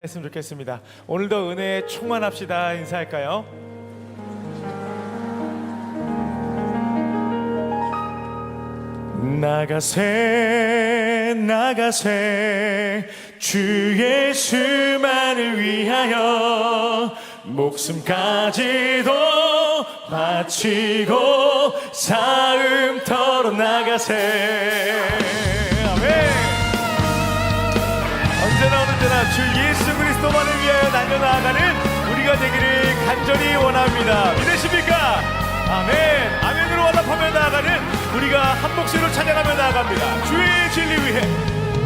했으면 좋겠습니다. 오늘도 은혜에 충만합시다. 인사할까요? 나가세 나가세 주 예수만을 위하여 목숨까지도 바치고 사음터로 나가세. 아멘. 언제나 주 예수 그리스도만을 위하여 달려나가는 우리가 되기를 간절히 원합니다. 믿으십니까? 아멘. 아멘으로 화답하며 나아가는 우리가 한 목소리로 찬양하며 나아갑니다. 주의 진리 위해,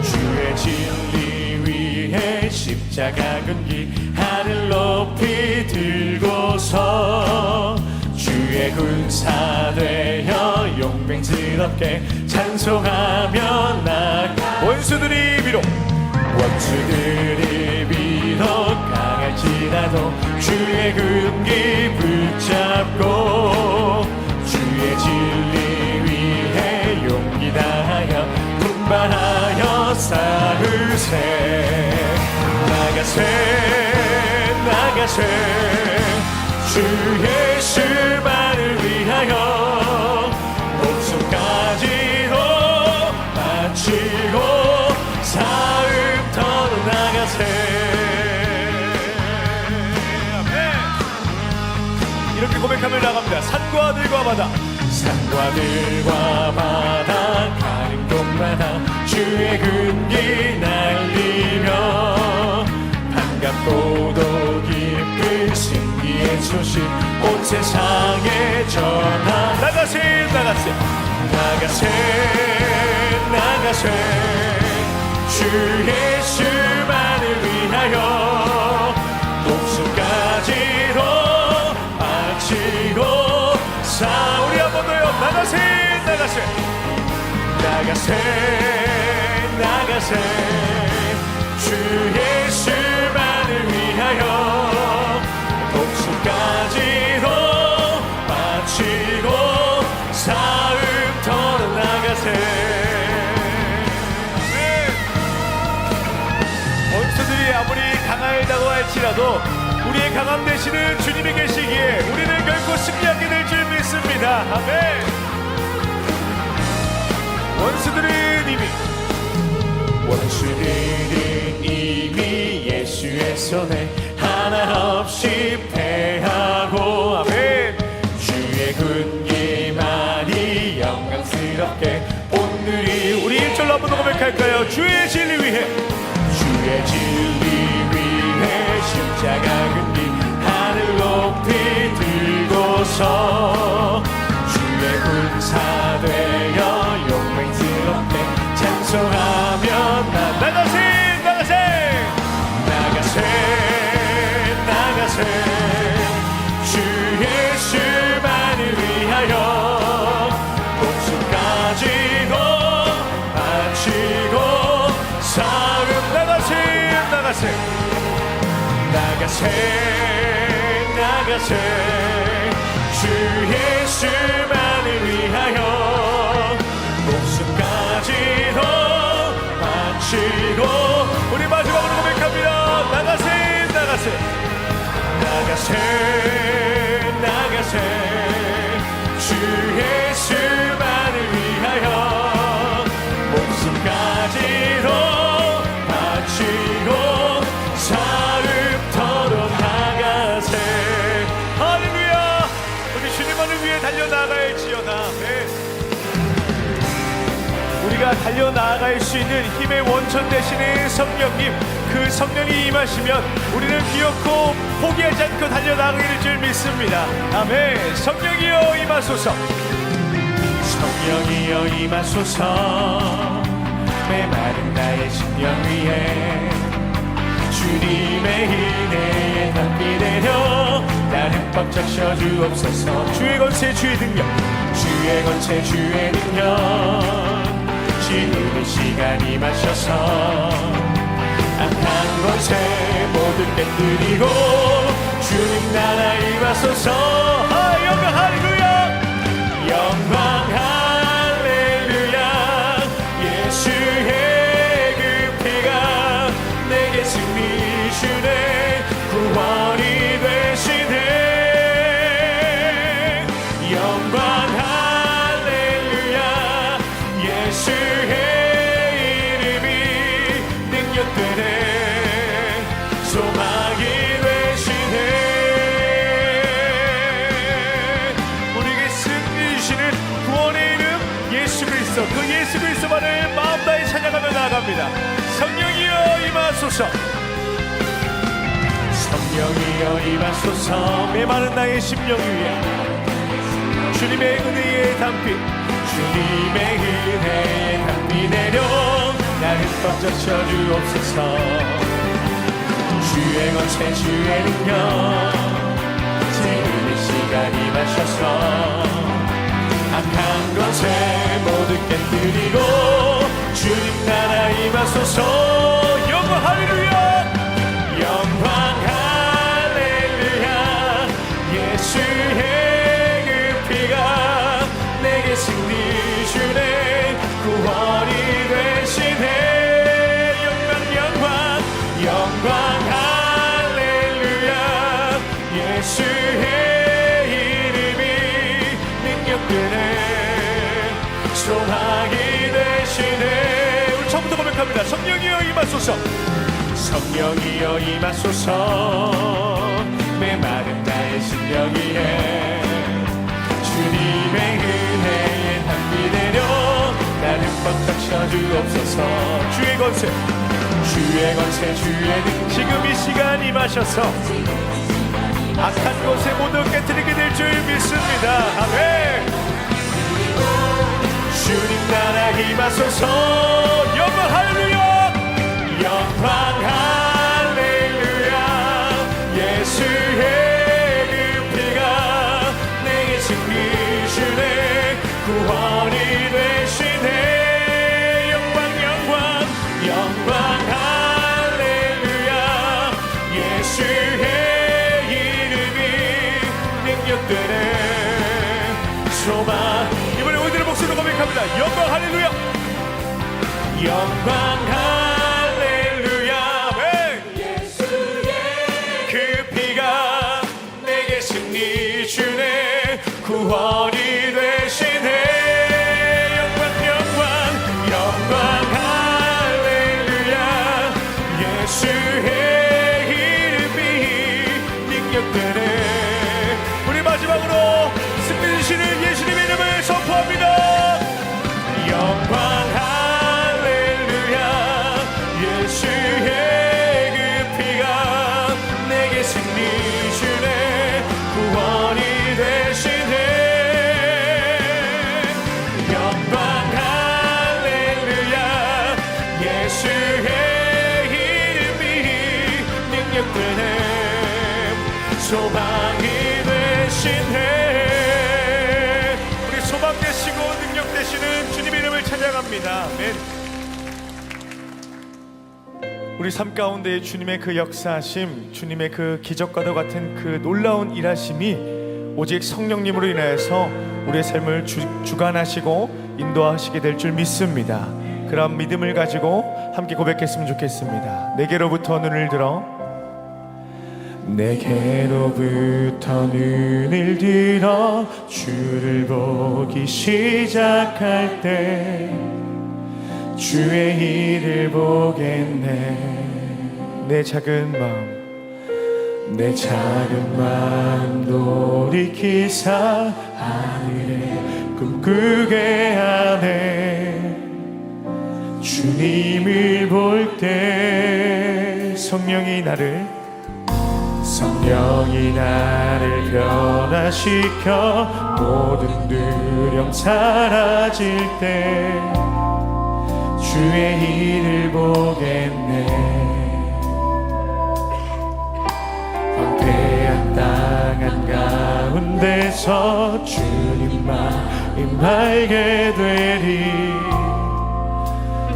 주의 진리 위해 십자가 근기 하늘 높이 들고서 주의 군사 되어 용맹스럽게 찬송하며 나아가. 원수들이 비록 강할지라도 주의 근기 붙잡고 주의 진리 위해 용기 다하여 분발하여 싸우세. 나가세 주 예수만을 위하여 목숨까지도 바치고 사음터로 나가세. 아멘. 이렇게 고백하며 나갑니다. 산과 들과 바다, 산과 들과 바다 가는 곳마다 주의 근기 날리며 반갑고도 기쁜 신기의 소식 온 세상에 전하. 나가세 주 예수만을 위하여 목숨까지도 바치고 우리 한 번 더요. 나가세 주 예수만을 위하여 목숨까지도 바치고 사음터로 나가세. 원수들이 아무리 강하다고 할지라도 우리의 강함 되시는 주님이 계시기에 우리는 결코 승리하게 될 줄 믿습니다. 아멘. 원수들은 이미 예수의 손에 하나 없이 패하고. 아멘. 주의 군기만이 영광스럽게 오늘이. 우리 1절로 한 번 더 고백할까요? 주의 진리 위해 십자가 근기 하늘 높이 들고서 주의 군사 되어 용맹스럽게 찬송하며 나가세 주 예수만을 위하여 목숨까지도 바치고 사음. 나가세 주 예수만을 위하여 목숨까지도 바치고. 우리 마지막으로 고백합니다. 나가세 주 예수만을 위하여 목숨까지도 바치고 사음터로 나가세. 할렐루야. 우리 주님만을 위해 달려나갈지어다. 네. 우리가 달려나갈 수 있는 힘의 원천 되시는 성령님, 그 성령이 임하시면 우리는 기어코 포기하지 않고 달려나가게 될 줄 믿습니다. 아멘. 성령이여 임하소서. 성령이여 임하소서. 메마른 나의 심령 위에 주님의 은혜에 담비 내려 나는 벅적 쉬어주옵소서. 주의 권세 주의 능력 지우는 시간이 마셔서 악한 권세 모두 깨뜨리고 주님 나라 임하소서. 영광 할렐루야. 영광 할렐루야. 예수의 그 피가 내게 승리 주옵소서. 그 예수 그리스도만을 마음 다해 찬양하며 나아갑니다. 성령이여 임하소서. 성령이여 임하소서. 메마른 나의 심령 위에 주님의 은혜의 담비, 주님의 은혜의 담비 내려 나를 꽉 적셔주옵소서. 주의 권세 주의 능력 지금 이 시간 임하셔서 악한 것을 모두 깨뜨리고 주님 나라 임하소서. 영광 할렐루야, 영광 할렐루야. 예수의 그 피가 내게 승리 주네, 구원이 되시네. 영광 영광 할렐루야. 예수의 소망이 되시네. 우리 처음부터 고백합니다. 성령이여 임하소서. 성령이여 임하소서. 메마른 나의 심령 위에 주님의 은혜에 담비 내려 나를 꽉 적셔주옵소서. 주의 권세 주의 능 지금 이 시간 임하셔서 악한 것에 모두 깨뜨리게 될 줄 믿습니다. 아멘. 주님 나라 임하소서. 영광 할렐루야, 영광 할렐루야. 예수의 그 피가 내게 승리 주네, 구원이 되시네. 영광 할렐루야. 예수의 이름이 능력되네. 소망. 이번에 우리들의 목소리로 고백합니다. 영광 할렐루야, 영광 할렐루야. 예수의 그 피가 내게 승리 주네, 구원이 되시네. 영광 할렐루야. 예수의 이름이 능력되네. 우리 마지막으로 승리 주시는 예수님의 이름을 선포합니다. 영광 할렐루야. 예수의 그 피가 내게 승리 주네, 구원이 되시네. 영광 할렐루야. 예수의 이름이 능력되네, 소망이 되시네. 소망 되시고 능력 되시는 주님의 이름을 찬양합니다. 아멘. 우리 삶 가운데 주님의 그 역사하심, 주님의 그 기적과도 같은 그 놀라운 일하심이 오직 성령님으로 인하여서 우리의 삶을 주관하시고 인도하시게 될 줄 믿습니다. 그런 믿음을 가지고 함께 고백했으면 좋겠습니다. 내게로부터 눈을 들어, 내게로부터 눈을 들어 주를 보기 시작할 때 주의 일을 보겠네. 내 작은 마음 돌이키사 하늘에 꿈꾸게 하네. 주님을 볼 때 성령이 나를 변화시켜 모든 두려움 사라질 때 주의 일을 보겠네. 황폐한 땅 한가운데서 주님만 알게 되리.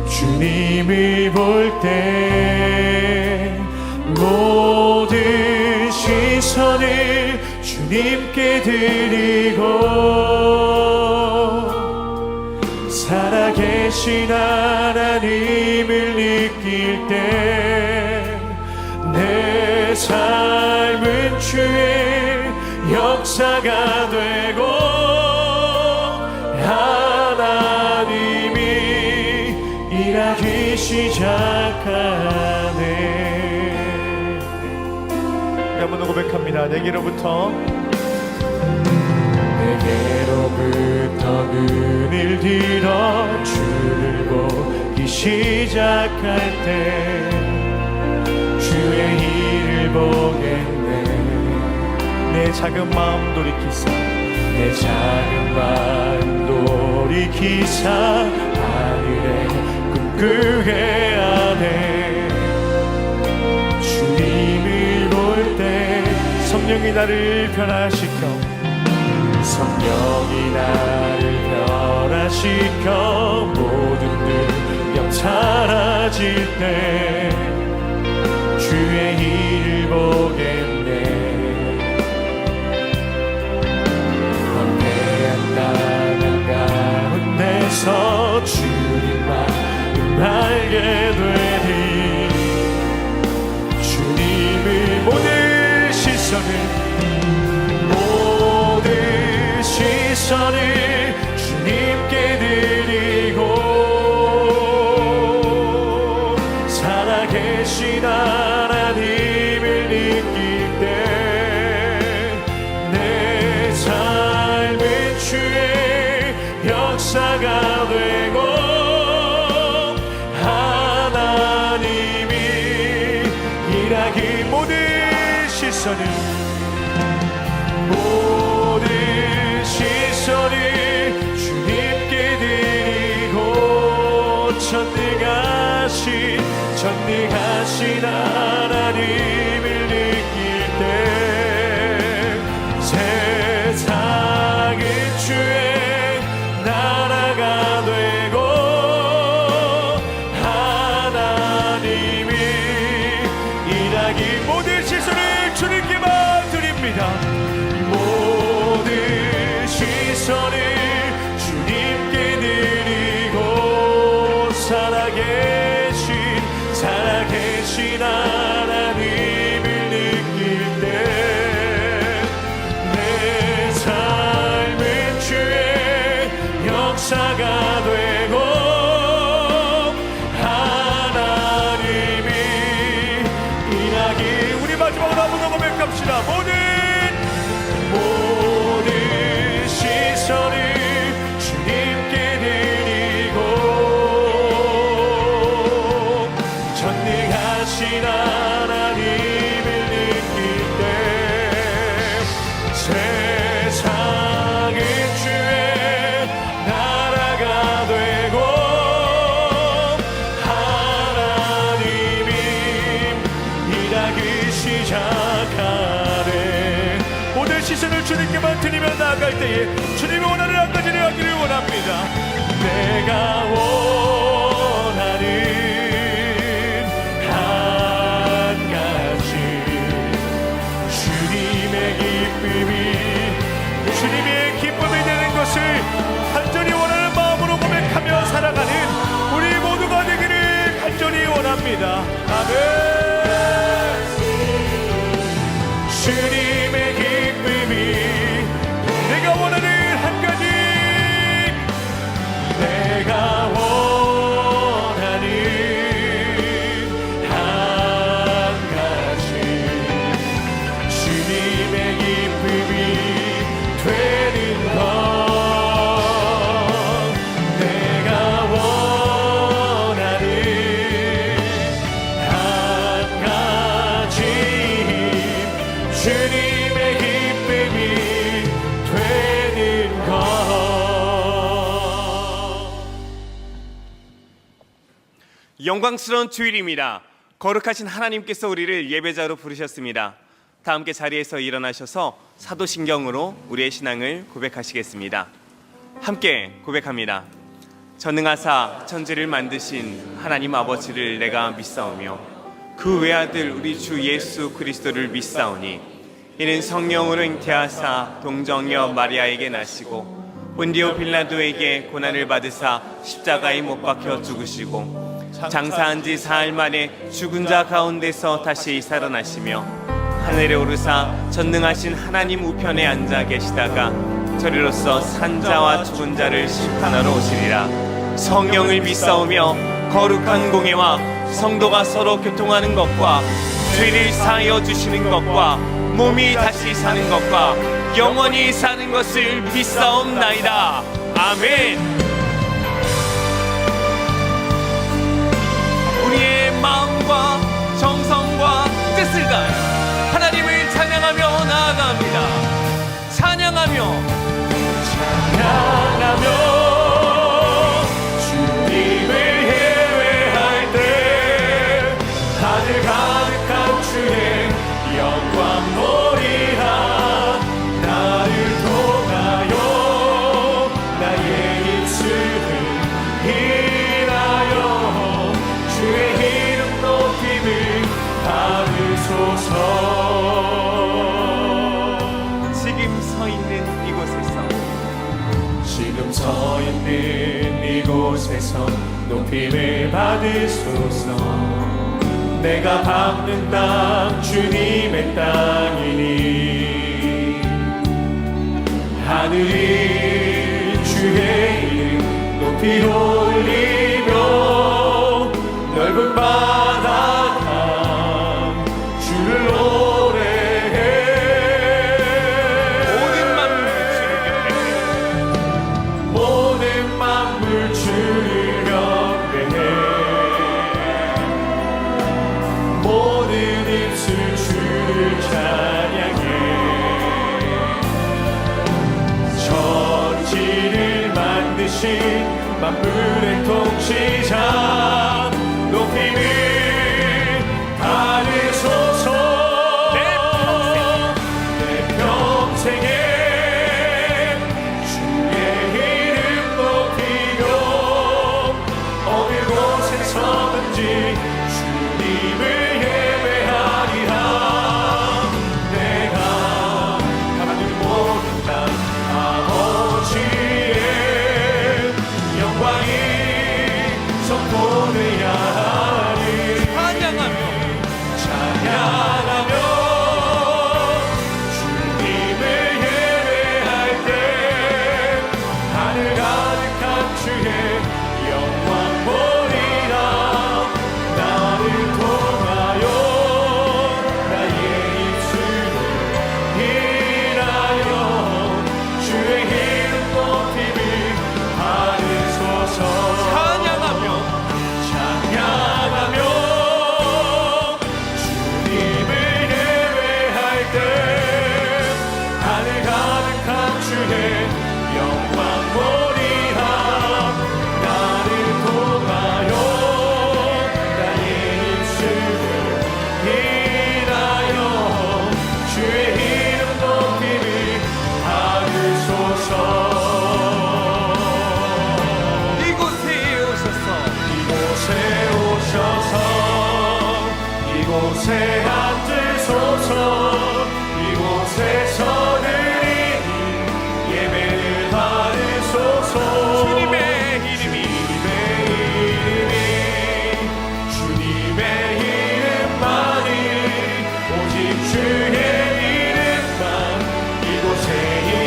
주님을 볼 때 모든 시선을 주님께 드리고 살아계신 하나님을 느낄 때 내 삶은 주의 역사가 되고 하나님이 일하기 시작하네. 한번 더 고백합니다. 내게로부터 눈을 눈을 들어 주를 보기 시작할 때 주의 일을 보겠네. 내 작은 마음 돌이키사 내 작은 마음 돌이키사 하늘에 꿈꾸게 하네. 주님을 볼 때 성령이 나를 변화시켜 성령이 나를 변화시켜 모든 능력 사라질 때 주의 일을 보겠네. 거대한 나는 가운데서 주님만 알게 되리. 주님의 모든 시선을 주님께 드리고 살아계신 하나님을 느낄 때 내 삶은 주의 역사가 되고 하나님이 일하기 모든 시선을 주님께 드리고 전능하신 하나님을 느낄 때 세상은 주의 나라가 되고 하나님이 일하기 모든 시선을 주님께만 드립니다. 모든 시선을 주님께 드리고 살아계신 하나님을 느낄 때 내 삶은 주의 역사가 되고 하나님이 일하기. 우리 마지막으로 한번 더 고백합시다. 모든 시선을 주님께 드리고 전능하신 하나님을 느낄 때 세상은 주의 나라가 되고 하나님이 일하기 시작하네. 모든 시선을 주님께만 드리며 나아갈 때에 주님이 원하는 한 가지를 하기를 원합니다. 내가 원하는 한 가지 주님의 기쁨이 되는 것을 간절히 원하는 마음으로 고백하며 살아가는 우리 모두가 되기를 간절히 원합니다. 아멘. 주님의 기쁨이 내가 원하는 한 가지 내가 원하는 한 가지 주님의 기쁨이 되는 것 내가 원하는 한 가지 주님의 기쁨이 되는 것. 영광스러운 주일입니다. 거룩하신 하나님께서 우리를 예배자로 부르셨습니다. 다 함께 자리에서 일어나셔서 사도신경으로 우리의 신앙을 고백하시겠습니다. 함께 고백합니다. 전능하사 천지를 만드신 하나님 아버지를 내가 믿사오며 그 외아들 우리 주 예수 그리스도를 믿사오니 이는 성령으로 잉태하사 동정녀 마리아에게 나시고 본디오 빌라도에게 고난을 받으사 십자가에 못 박혀 죽으시고 장사한 지 사흘 만에 죽은 자 가운데서 다시 살아나시며 하늘에 오르사 전능하신 하나님 우편에 앉아 계시다가 저리로서 산자와 죽은 자를 심판하러 오시리라. 성령을 믿사오며 거룩한 공예와 성도가 서로 교통하는 것과 죄를 사하여 주시는 것과 몸이 다시 사는 것과 영원히 사는 것을 믿사옵나이다. 아멘. 받으소서. 지금 서 있는 이곳에서 지금 서 있는 이곳에서 높임을 받으소서. 내가 밟는 땅 주님의 땅이니 하늘이 주의 이름 높이 올리며 넓은 바다가 주를 노래해. 모든 만물 주를 경배해. 모든 입술 주를 찬양해. 천지를 만드신 만물의 통치자 높임을 받으소서. 내 평생에 주의 이름 높이며 어느 곳에 서든지 주님을 예배하리라. 내가 하나님 모든 땅 아버지의 영광이 선포되야 하리. 찬양하며 주님을 예배할 때 하늘 가득한 주의 영광 보리라. 나를 통하여 나의 입술을 일하여 주의 이름 높임을 받으소서. 찬양하며 주님을 예배할 때 하늘 가득한 주의 영광 보리라. 나를 통하여 나의 입술을 일하여 주의 이름 높임을 받으소서. 이곳에 오셔서 이곳에 앉으소서. 이곳에서 드리니 예배를 받으소서. 주님의 이름이 주님의 이름만이 오직 주의 이름만 이곳에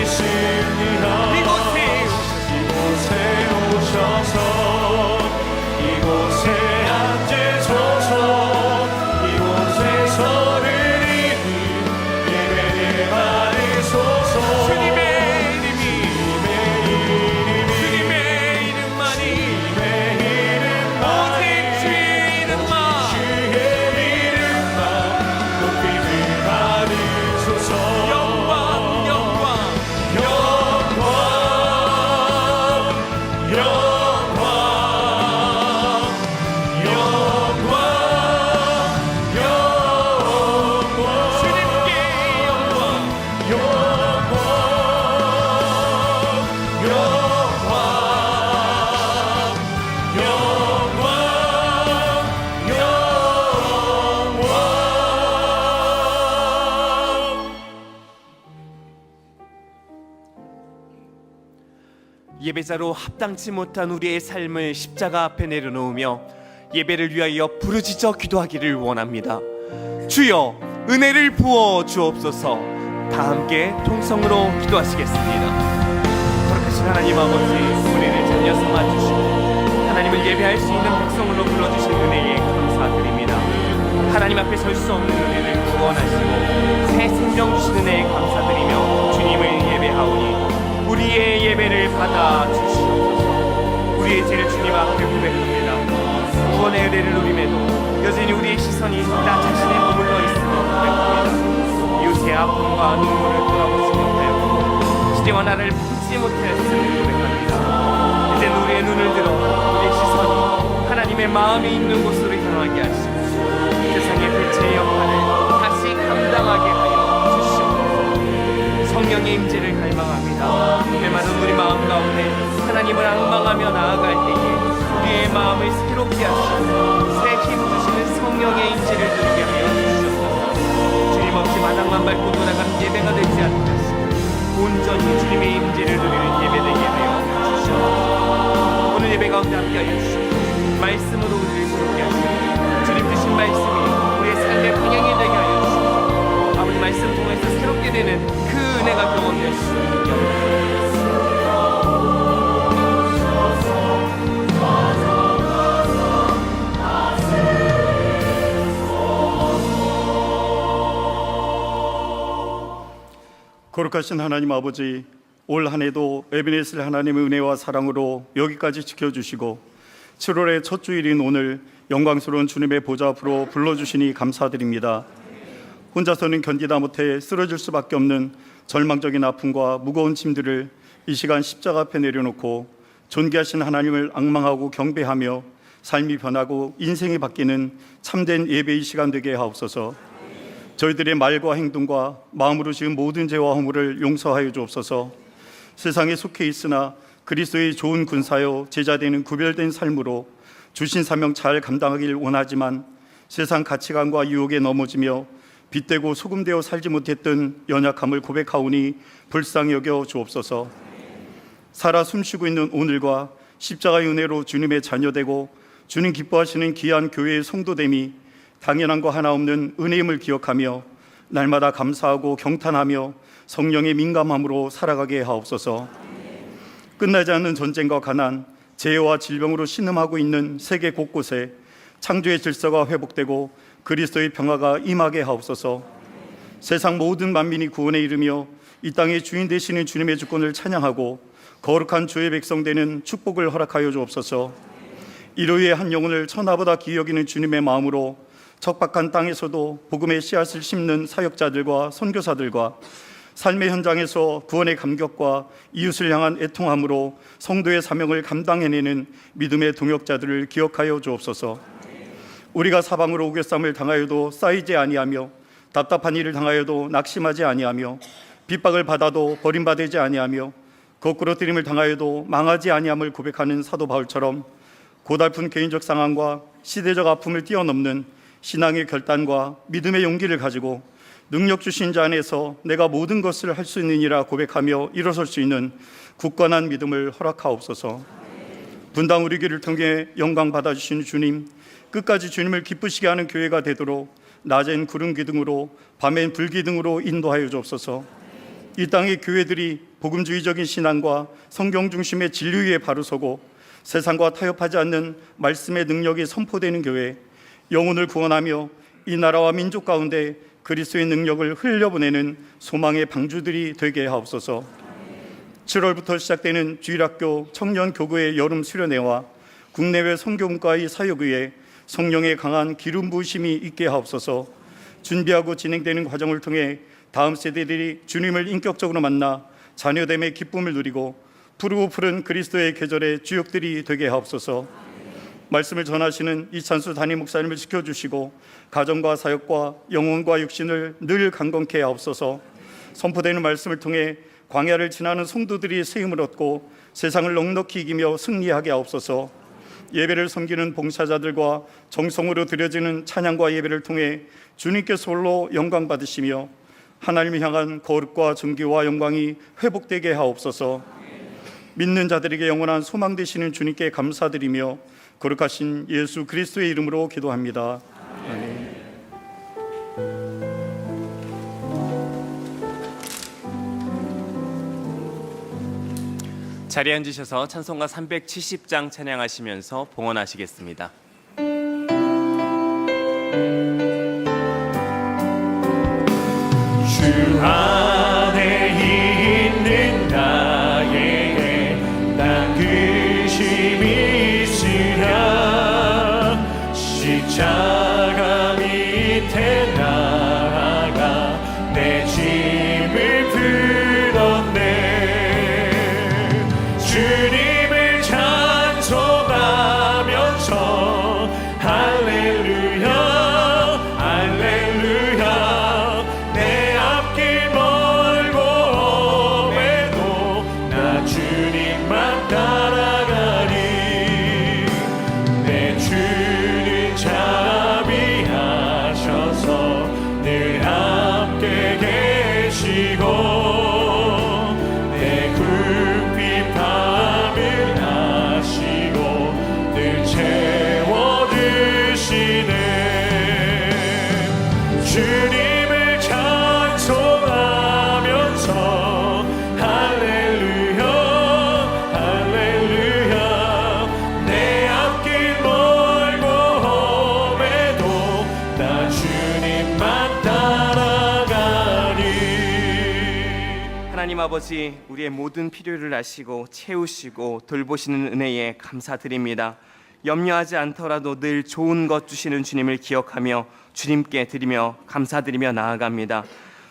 있습니다. 이곳에 오셔서 이곳에 앉으소서. 이곳에서 드리니 예배를 받으소서. 주님의 이름이 주님의 이름만이 오직 주의 이름만 주의 이름만 높임을 받으소서. 영광 영광 주님께 예배자로 합당치 못한 우리의 삶을 십자가 앞에 내려놓으며 예배를 위하여 부르짖어 기도하기를 원합니다. 주여 은혜를 부어 주옵소서. 다 함께 통성으로 기도하시겠습니다. 거룩하신 하나님 아버지, 우리를 자녀 삼아 주시고 하나님을 예배할 수 있는 백성으로 불러주신 은혜에 감사드립니다. 하나님 앞에 설 수 없는 은혜를 구원하시고 새 생명 주신 은혜에 감사드리며 주님을 예배하오니 우리의 예배를 받아 주시옵소서. 우리의 죄를 주님 앞에 고백합니다. 구원의 은혜를 누림에도 여전히 우리의 시선이 나 자신에 머물러 있음을 고백합니다. 이웃의 아픔과 눈물을 돌아보지 못하였고 시대와 나를 품지 못하였음을 고백합니다. 이제 우리의 눈을 들어 우리의 시선이 하나님의 마음이 있는 곳으로 향하게 하시고 세상의 빛의 역할을 다시 감당하게 하여 주시옵소서. 성령의 임재를 갈망합니다. 메마른 우리 마음 가운데 하나님을 앙망하며 나아갈 때에 우리의 마음을 새롭게 하시고 새 힘 주시는 성령의 임재를 누리게 하여 주시옵소서. 온전히 주님의 임재를 누리는 예배 되게 하여 주시옵소서. 오늘 예배 가운데 함께하여 주시고 말씀으로 우리를 새롭게 하시고 주님 주신 말씀이 우리의 삶의 방향이 되게 하여 주시고 아버지 말씀 통해서 새롭게 되는 그 은혜가 경험될 수 있게 하여 주시옵소서. 거룩하신 하나님 아버지, 올 한 해도 에베네셀 하나님의 은혜와 사랑으로 여기까지 지켜주시고 7월의 첫 주일인 오늘 영광스러운 주님의 보좌 앞으로 불러주시니 감사드립니다. 혼자서는 견디다 못해 쓰러질 수밖에 없는 절망적인 아픔과 무거운 짐들을 이 시간 십자가 앞에 내려놓고 존귀하신 하나님을 앙망하고 경배하며 삶이 변하고 인생이 바뀌는 참된 예배의 시간 되게 하옵소서. 저희들의 말과 행동과 마음으로 지은 모든 죄와 허물을 용서하여 주옵소서. 세상에 속해 있으나 그리스도의 좋은 군사요 제자되는 구별된 삶으로 주신 사명 잘 감당하길 원하지만 세상 가치관과 유혹에 넘어지며 빗대고 소금되어 살지 못했던 연약함을 고백하오니 불쌍히 여겨 주옵소서. 살아 숨쉬고 있는 오늘과 십자가의 은혜로 주님의 자녀되고 주님 기뻐하시는 귀한 교회의 성도됨이 당연한 거 하나 없는 은혜임을 기억하며 날마다 감사하고 경탄하며 성령의 민감함으로 살아가게 하옵소서. 끝나지 않는 전쟁과 가난, 재해와 질병으로 신음하고 있는 세계 곳곳에 창조의 질서가 회복되고 그리스도의 평화가 임하게 하옵소서. 세상 모든 만민이 구원에 이르며 이 땅의 주인 되시는 주님의 주권을 찬양하고 거룩한 주의 백성 되는 축복을 허락하여 주옵소서. 이로의 한 영혼을 천하보다 귀히 여기는 주님의 마음으로 척박한 땅에서도 복음의 씨앗을 심는 사역자들과 선교사들과 삶의 현장에서 구원의 감격과 이웃을 향한 애통함으로 성도의 사명을 감당해내는 믿음의 동역자들을 기억하여 주옵소서. 우리가 사방으로 우겨쌈을 당하여도 쌓이지 아니하며 답답한 일을 당하여도 낙심하지 아니하며 핍박을 받아도 버림받지 아니하며 거꾸로 뜨림을 당하여도 망하지 아니함을 고백하는 사도 바울처럼 고달픈 개인적 상황과 시대적 아픔을 뛰어넘는 신앙의 결단과 믿음의 용기를 가지고 능력 주신 자 안에서 내가 모든 것을 할 수 있느니라 고백하며 일어설 수 있는 굳건한 믿음을 허락하옵소서. 분당 우리 교회를 통해 영광 받아주시는 주님, 끝까지 주님을 기쁘시게 하는 교회가 되도록 낮엔 구름 기둥으로 밤엔 불 기둥으로 인도하여 주옵소서. 이 땅의 교회들이 복음주의적인 신앙과 성경 중심의 진리 위에 바로 서고 세상과 타협하지 않는 말씀의 능력이 선포되는 교회, 영혼을 구원하며 이 나라와 민족 가운데 그리스도의 능력을 흘려보내는 소망의 방주들이 되게 하옵소서. 7월부터 시작되는 주일학교 청년교구의 여름 수련회와 국내외 선교문과의 사역의에 성령의 강한 기름 부으심이 있게 하옵소서. 준비하고 진행되는 과정을 통해 다음 세대들이 주님을 인격적으로 만나 자녀됨의 기쁨을 누리고 푸르고 푸른 그리스도의 계절의 주역들이 되게 하옵소서. 말씀을 전하시는 이찬수 담임 목사님을 지켜주시고 가정과 사역과 영혼과 육신을 늘 강건케 하옵소서. 선포되는 말씀을 통해 광야를 지나는 성도들이 세움을 얻고 세상을 넉넉히 이기며 승리하게 하옵소서. 예배를 섬기는 봉사자들과 정성으로 드려지는 찬양과 예배를 통해 주님께서 홀로 영광 받으시며 하나님을 향한 거룩과 존귀와 영광이 회복되게 하옵소서. 믿는 자들에게 영원한 소망 되시는 주님께 감사드리며 거룩하신 예수 그리스도의 이름으로 기도합니다. 아멘. 자리에 앉으셔서 찬송가 370장 찬양하시면서 봉헌하시겠습니다. 주 안에 있는 나에게 난 근심이 있으랴 십자가 밑에 나아가 내 짐을 풀었네. 주님을 찬송하면서 하나님 아버지, 우리의 모든 필요를 아시고 채우시고 돌보시는 은혜에 감사드립니다. 염려하지 않더라도 늘 좋은 것 주시는 주님을 기억하며 주님께 드리며 감사드리며 나아갑니다.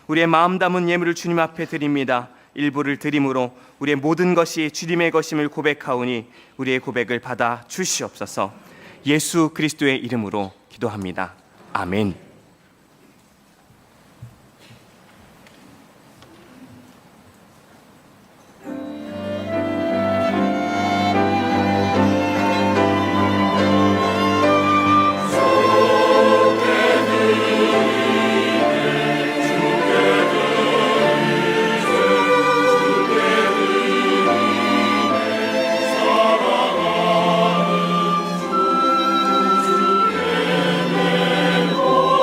우리의 마음 담은 예물을 주님 앞에 드립니다. 일부를 드림으로 우리의 모든 것이 주님의 것임을 고백하오니 우리의 고백을 받아 주시옵소서. 예수 그리스도의 이름으로 기도합니다. 아멘. 오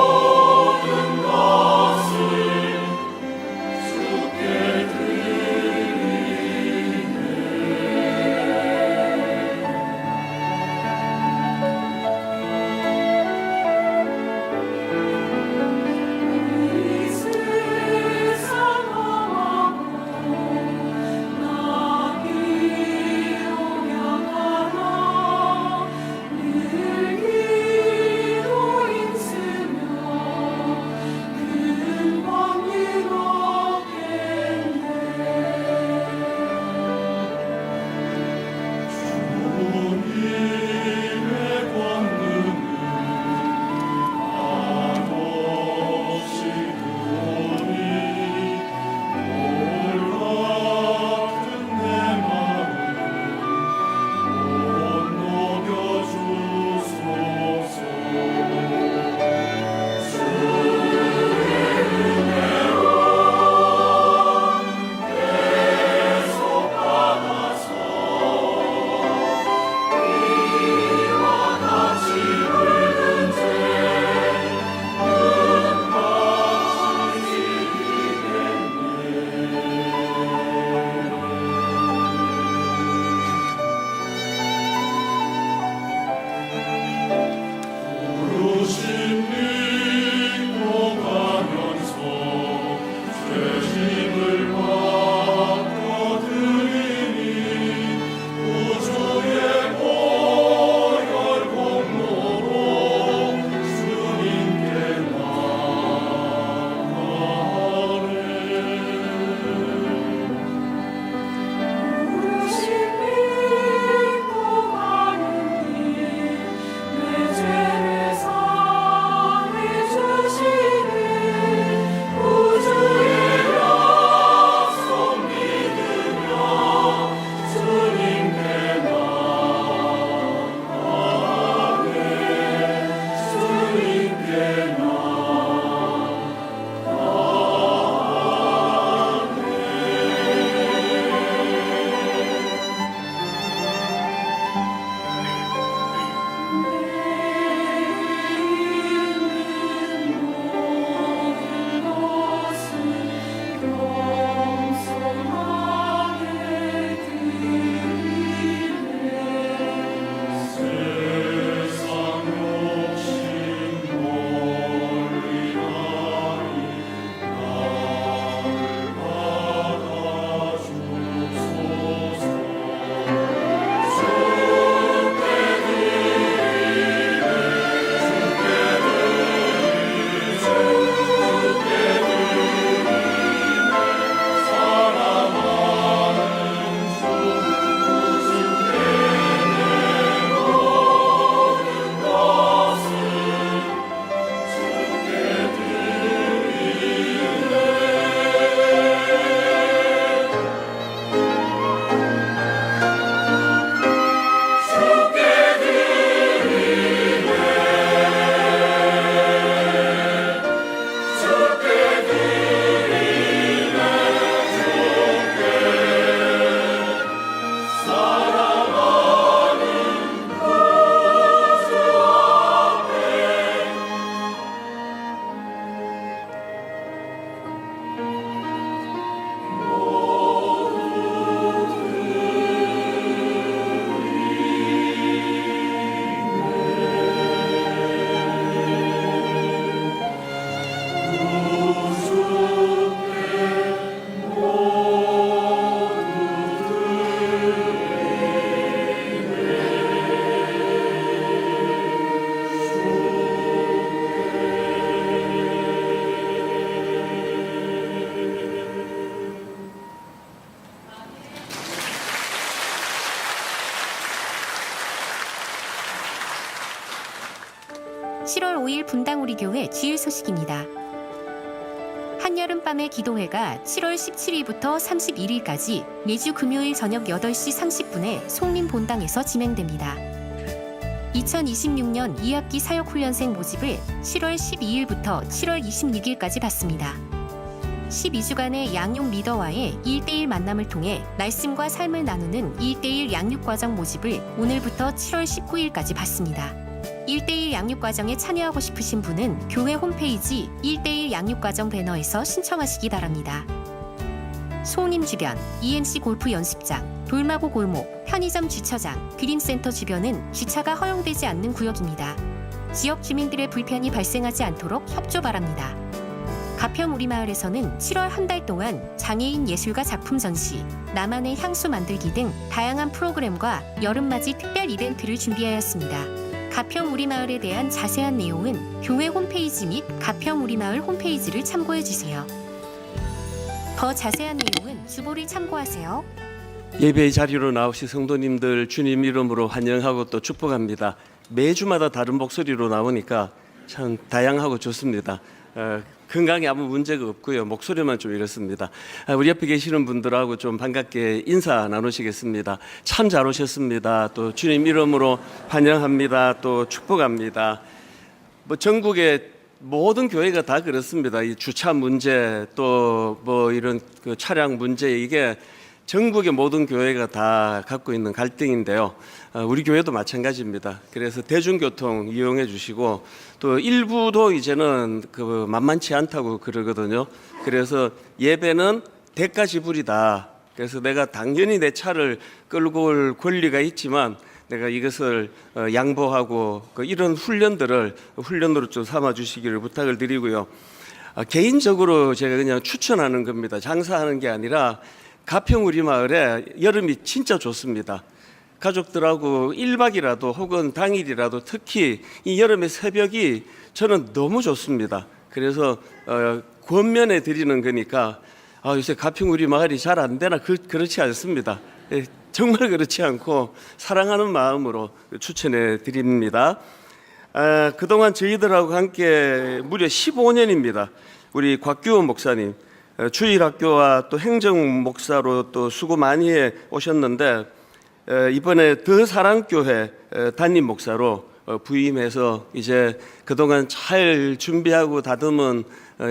5일 분당 우리교회 주일 소식입니다. 한여름밤의 기도회가 7월 17일부터 31일까지 매주 금요일 저녁 8시 30분에 송림 본당에서 진행됩니다. 2026년 2학기 사역훈련생 모집을 7월 12일부터 7월 26일까지 받습니다. 12주간의 양육 리더와의 1대1 만남을 통해 말씀과 삶을 나누는 1대1 양육과정 모집을 오늘부터 7월 19일까지 받습니다. 1대1 양육과정에 참여하고 싶으신 분은 교회 홈페이지 1대1 양육과정 배너에서 신청하시기 바랍니다. 송림 주변, EMC 골프 연습장, 돌마고 골목, 편의점 주차장, 그린센터 주변은 주차가 허용되지 않는 구역입니다. 지역 주민들의 불편이 발생하지 않도록 협조 바랍니다. 가평 우리마을에서는 7월 한 달 동안 장애인 예술가 작품 전시, 나만의 향수 만들기 등 다양한 프로그램과 여름맞이 특별 이벤트를 준비하였습니다. 가평 우리마을에 대한 자세한 내용은 교회 홈페이지 및 가평 우리마을 홈페이지를 참고해주세요. 더 자세한 내용은 주보를 참고하세요. 예배의 자리로 나오신 성도님들 주님 이름으로 환영하고 또 축복합니다. 매주마다 다른 목소리로 나오니까 참 다양하고 좋습니다. 건강에 아무 문제가 없고요. 목소리만 좀 이렇습니다. 우리 옆에 계시는 분들하고 좀 반갑게 인사 나누시겠습니다. 참 잘 오셨습니다. 또 주님 이름으로 환영합니다. 또 축복합니다. 전국의 모든 교회가 다 그렇습니다. 이 주차 문제 또 뭐 이런 그 차량 문제 이게 전국의 모든 교회가 다 갖고 있는 갈등인데요. 우리 교회도 마찬가지입니다. 그래서 대중교통 이용해 주시고 또 일부도 이제는 그 만만치 않다고 그러거든요. 그래서 예배는 대가 지불이다. 그래서 내가 당연히 내 차를 끌고 올 권리가 있지만 내가 이것을 양보하고 이런 훈련으로 좀 삼아 주시기를 부탁을 드리고요. 개인적으로 제가 그냥 추천하는 겁니다. 장사하는 게 아니라 가평 우리마을에 여름이 진짜 좋습니다. 가족들하고 1박이라도 혹은 당일이라도 특히 이 여름의 새벽이 저는 너무 좋습니다. 그래서 권면해 드리는 거니까 요새 가평 우리마을이 잘 안 되나 그렇지 않습니다. 정말 그렇지 않고 사랑하는 마음으로 추천해 드립니다. 그동안 저희들하고 함께 무려 15년입니다. 우리 곽규원 목사님 주일학교와 또 행정 목사로 또 수고 많이 해 오셨는데 이번에 더 사랑교회 담임 목사로 부임해서 이제 그동안 잘 준비하고 다듬은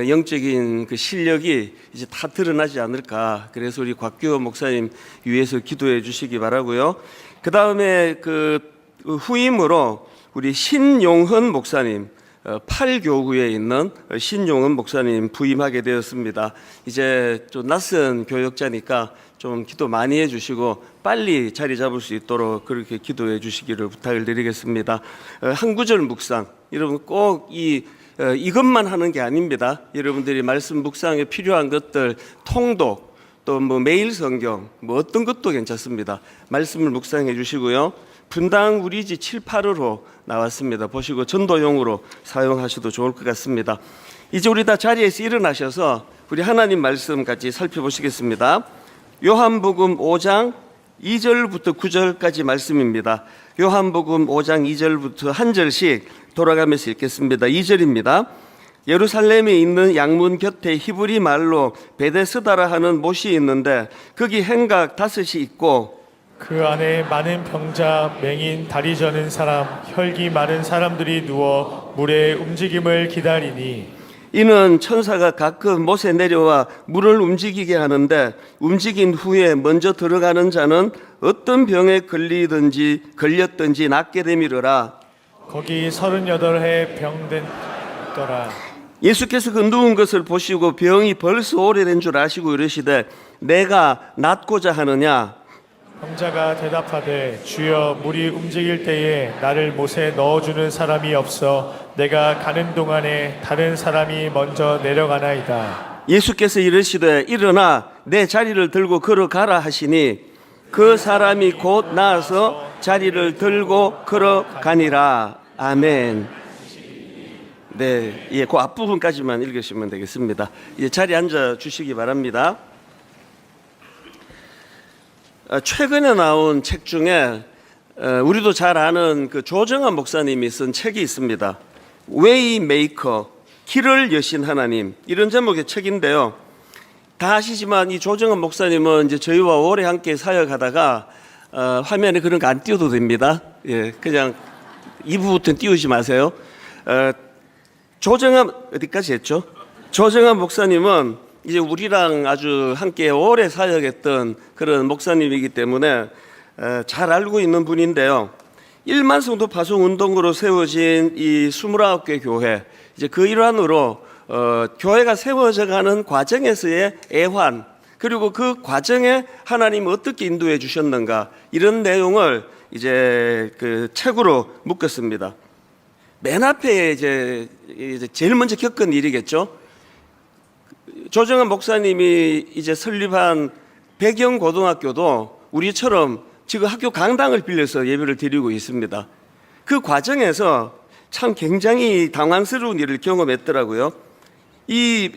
영적인 그 실력이 이제 다 드러나지 않을까. 그래서 우리 곽규원 목사님 위해서 기도해 주시기 바라고요. 그 다음에 그 후임으로 우리 신용헌 목사님 8교구에 있는 신용헌 목사님 부임하게 되었습니다. 이제 좀 낯선 교역자니까 좀 기도 많이 해주시고 빨리 자리 잡을 수 있도록 그렇게 기도해 주시기를 부탁을 드리겠습니다. 한 구절 묵상, 여러분 꼭 이것만 하는 게 아닙니다. 여러분들이 말씀 묵상에 필요한 것들 통독 또 뭐 매일 성경 뭐 어떤 것도 괜찮습니다. 말씀을 묵상해 주시고요. 분당 우리지 7, 8호로 나왔습니다. 보시고 전도용으로 사용하셔도 좋을 것 같습니다. 이제 우리 다 자리에서 일어나셔서 우리 하나님 말씀 같이 살펴보시겠습니다. 요한복음 5장 2절부터 9절까지 말씀입니다. 요한복음 5장 2절부터 한 절씩 돌아가면서 읽겠습니다. 2절입니다. 예루살렘에 있는 양문 곁에 히브리 말로 베데스다라 하는 못이 있는데 거기 행각 5이 있고 그 안에 많은 병자, 맹인, 다리 저는 사람, 혈기 많은 사람들이 누워 물의 움직임을 기다리니 이는 천사가 가끔 못에 내려와 물을 움직이게 하는데 움직인 후에 먼저 들어가는 자는 어떤 병에 걸렸든지 낫게 되미르라. 거기 38해 병든더라. 예수께서 그 누운 것을 보시고 병이 벌써 오래된 줄 아시고 이르시되 내가 낫고자 하느냐. 병자가 대답하되 주여 물이 움직일 때에 나를 못에 넣어주는 사람이 없어 내가 가는 동안에 다른 사람이 먼저 내려가나이다. 예수께서 이르시되 일어나 내 자리를 들고 걸어가라 하시니 그 사람이 곧 나아서 자리를 들고 걸어가니라. 아멘. 네, 그 앞부분까지만 읽으시면 되겠습니다. 이제 자리에 앉아 주시기 바랍니다. 최근에 나온 책 중에 우리도 잘 아는 그 조정환 목사님이 쓴 책이 있습니다. 웨이 메이커, 길을 여신 하나님, 이런 제목의 책인데요. 다 아시지만 이 조정은 목사님은 이제 저희와 오래 함께 사역하다가 화면에 그런 거 안 띄워도 됩니다. 예, 그냥 2부부터는 띄우지 마세요. 조정은 어디까지 했죠? 조정은 목사님은 이제 우리랑 아주 함께 오래 사역했던 그런 목사님이기 때문에 잘 알고 있는 분인데요. 1만 성도 파송 운동으로 세워진 이 29개 교회, 이제 그 일환으로 교회가 세워져가는 과정에서의 애환, 그리고 그 과정에 하나님이 어떻게 인도해 주셨는가, 이런 내용을 이제 그 책으로 묶었습니다. 맨 앞에 이제 제일 먼저 겪은 일이겠죠. 조정은 목사님이 이제 설립한 백영고등학교도 우리처럼 지금 학교 강당을 빌려서 예배를 드리고 있습니다. 그 과정에서 참 굉장히 당황스러운 일을 경험했더라고요. 이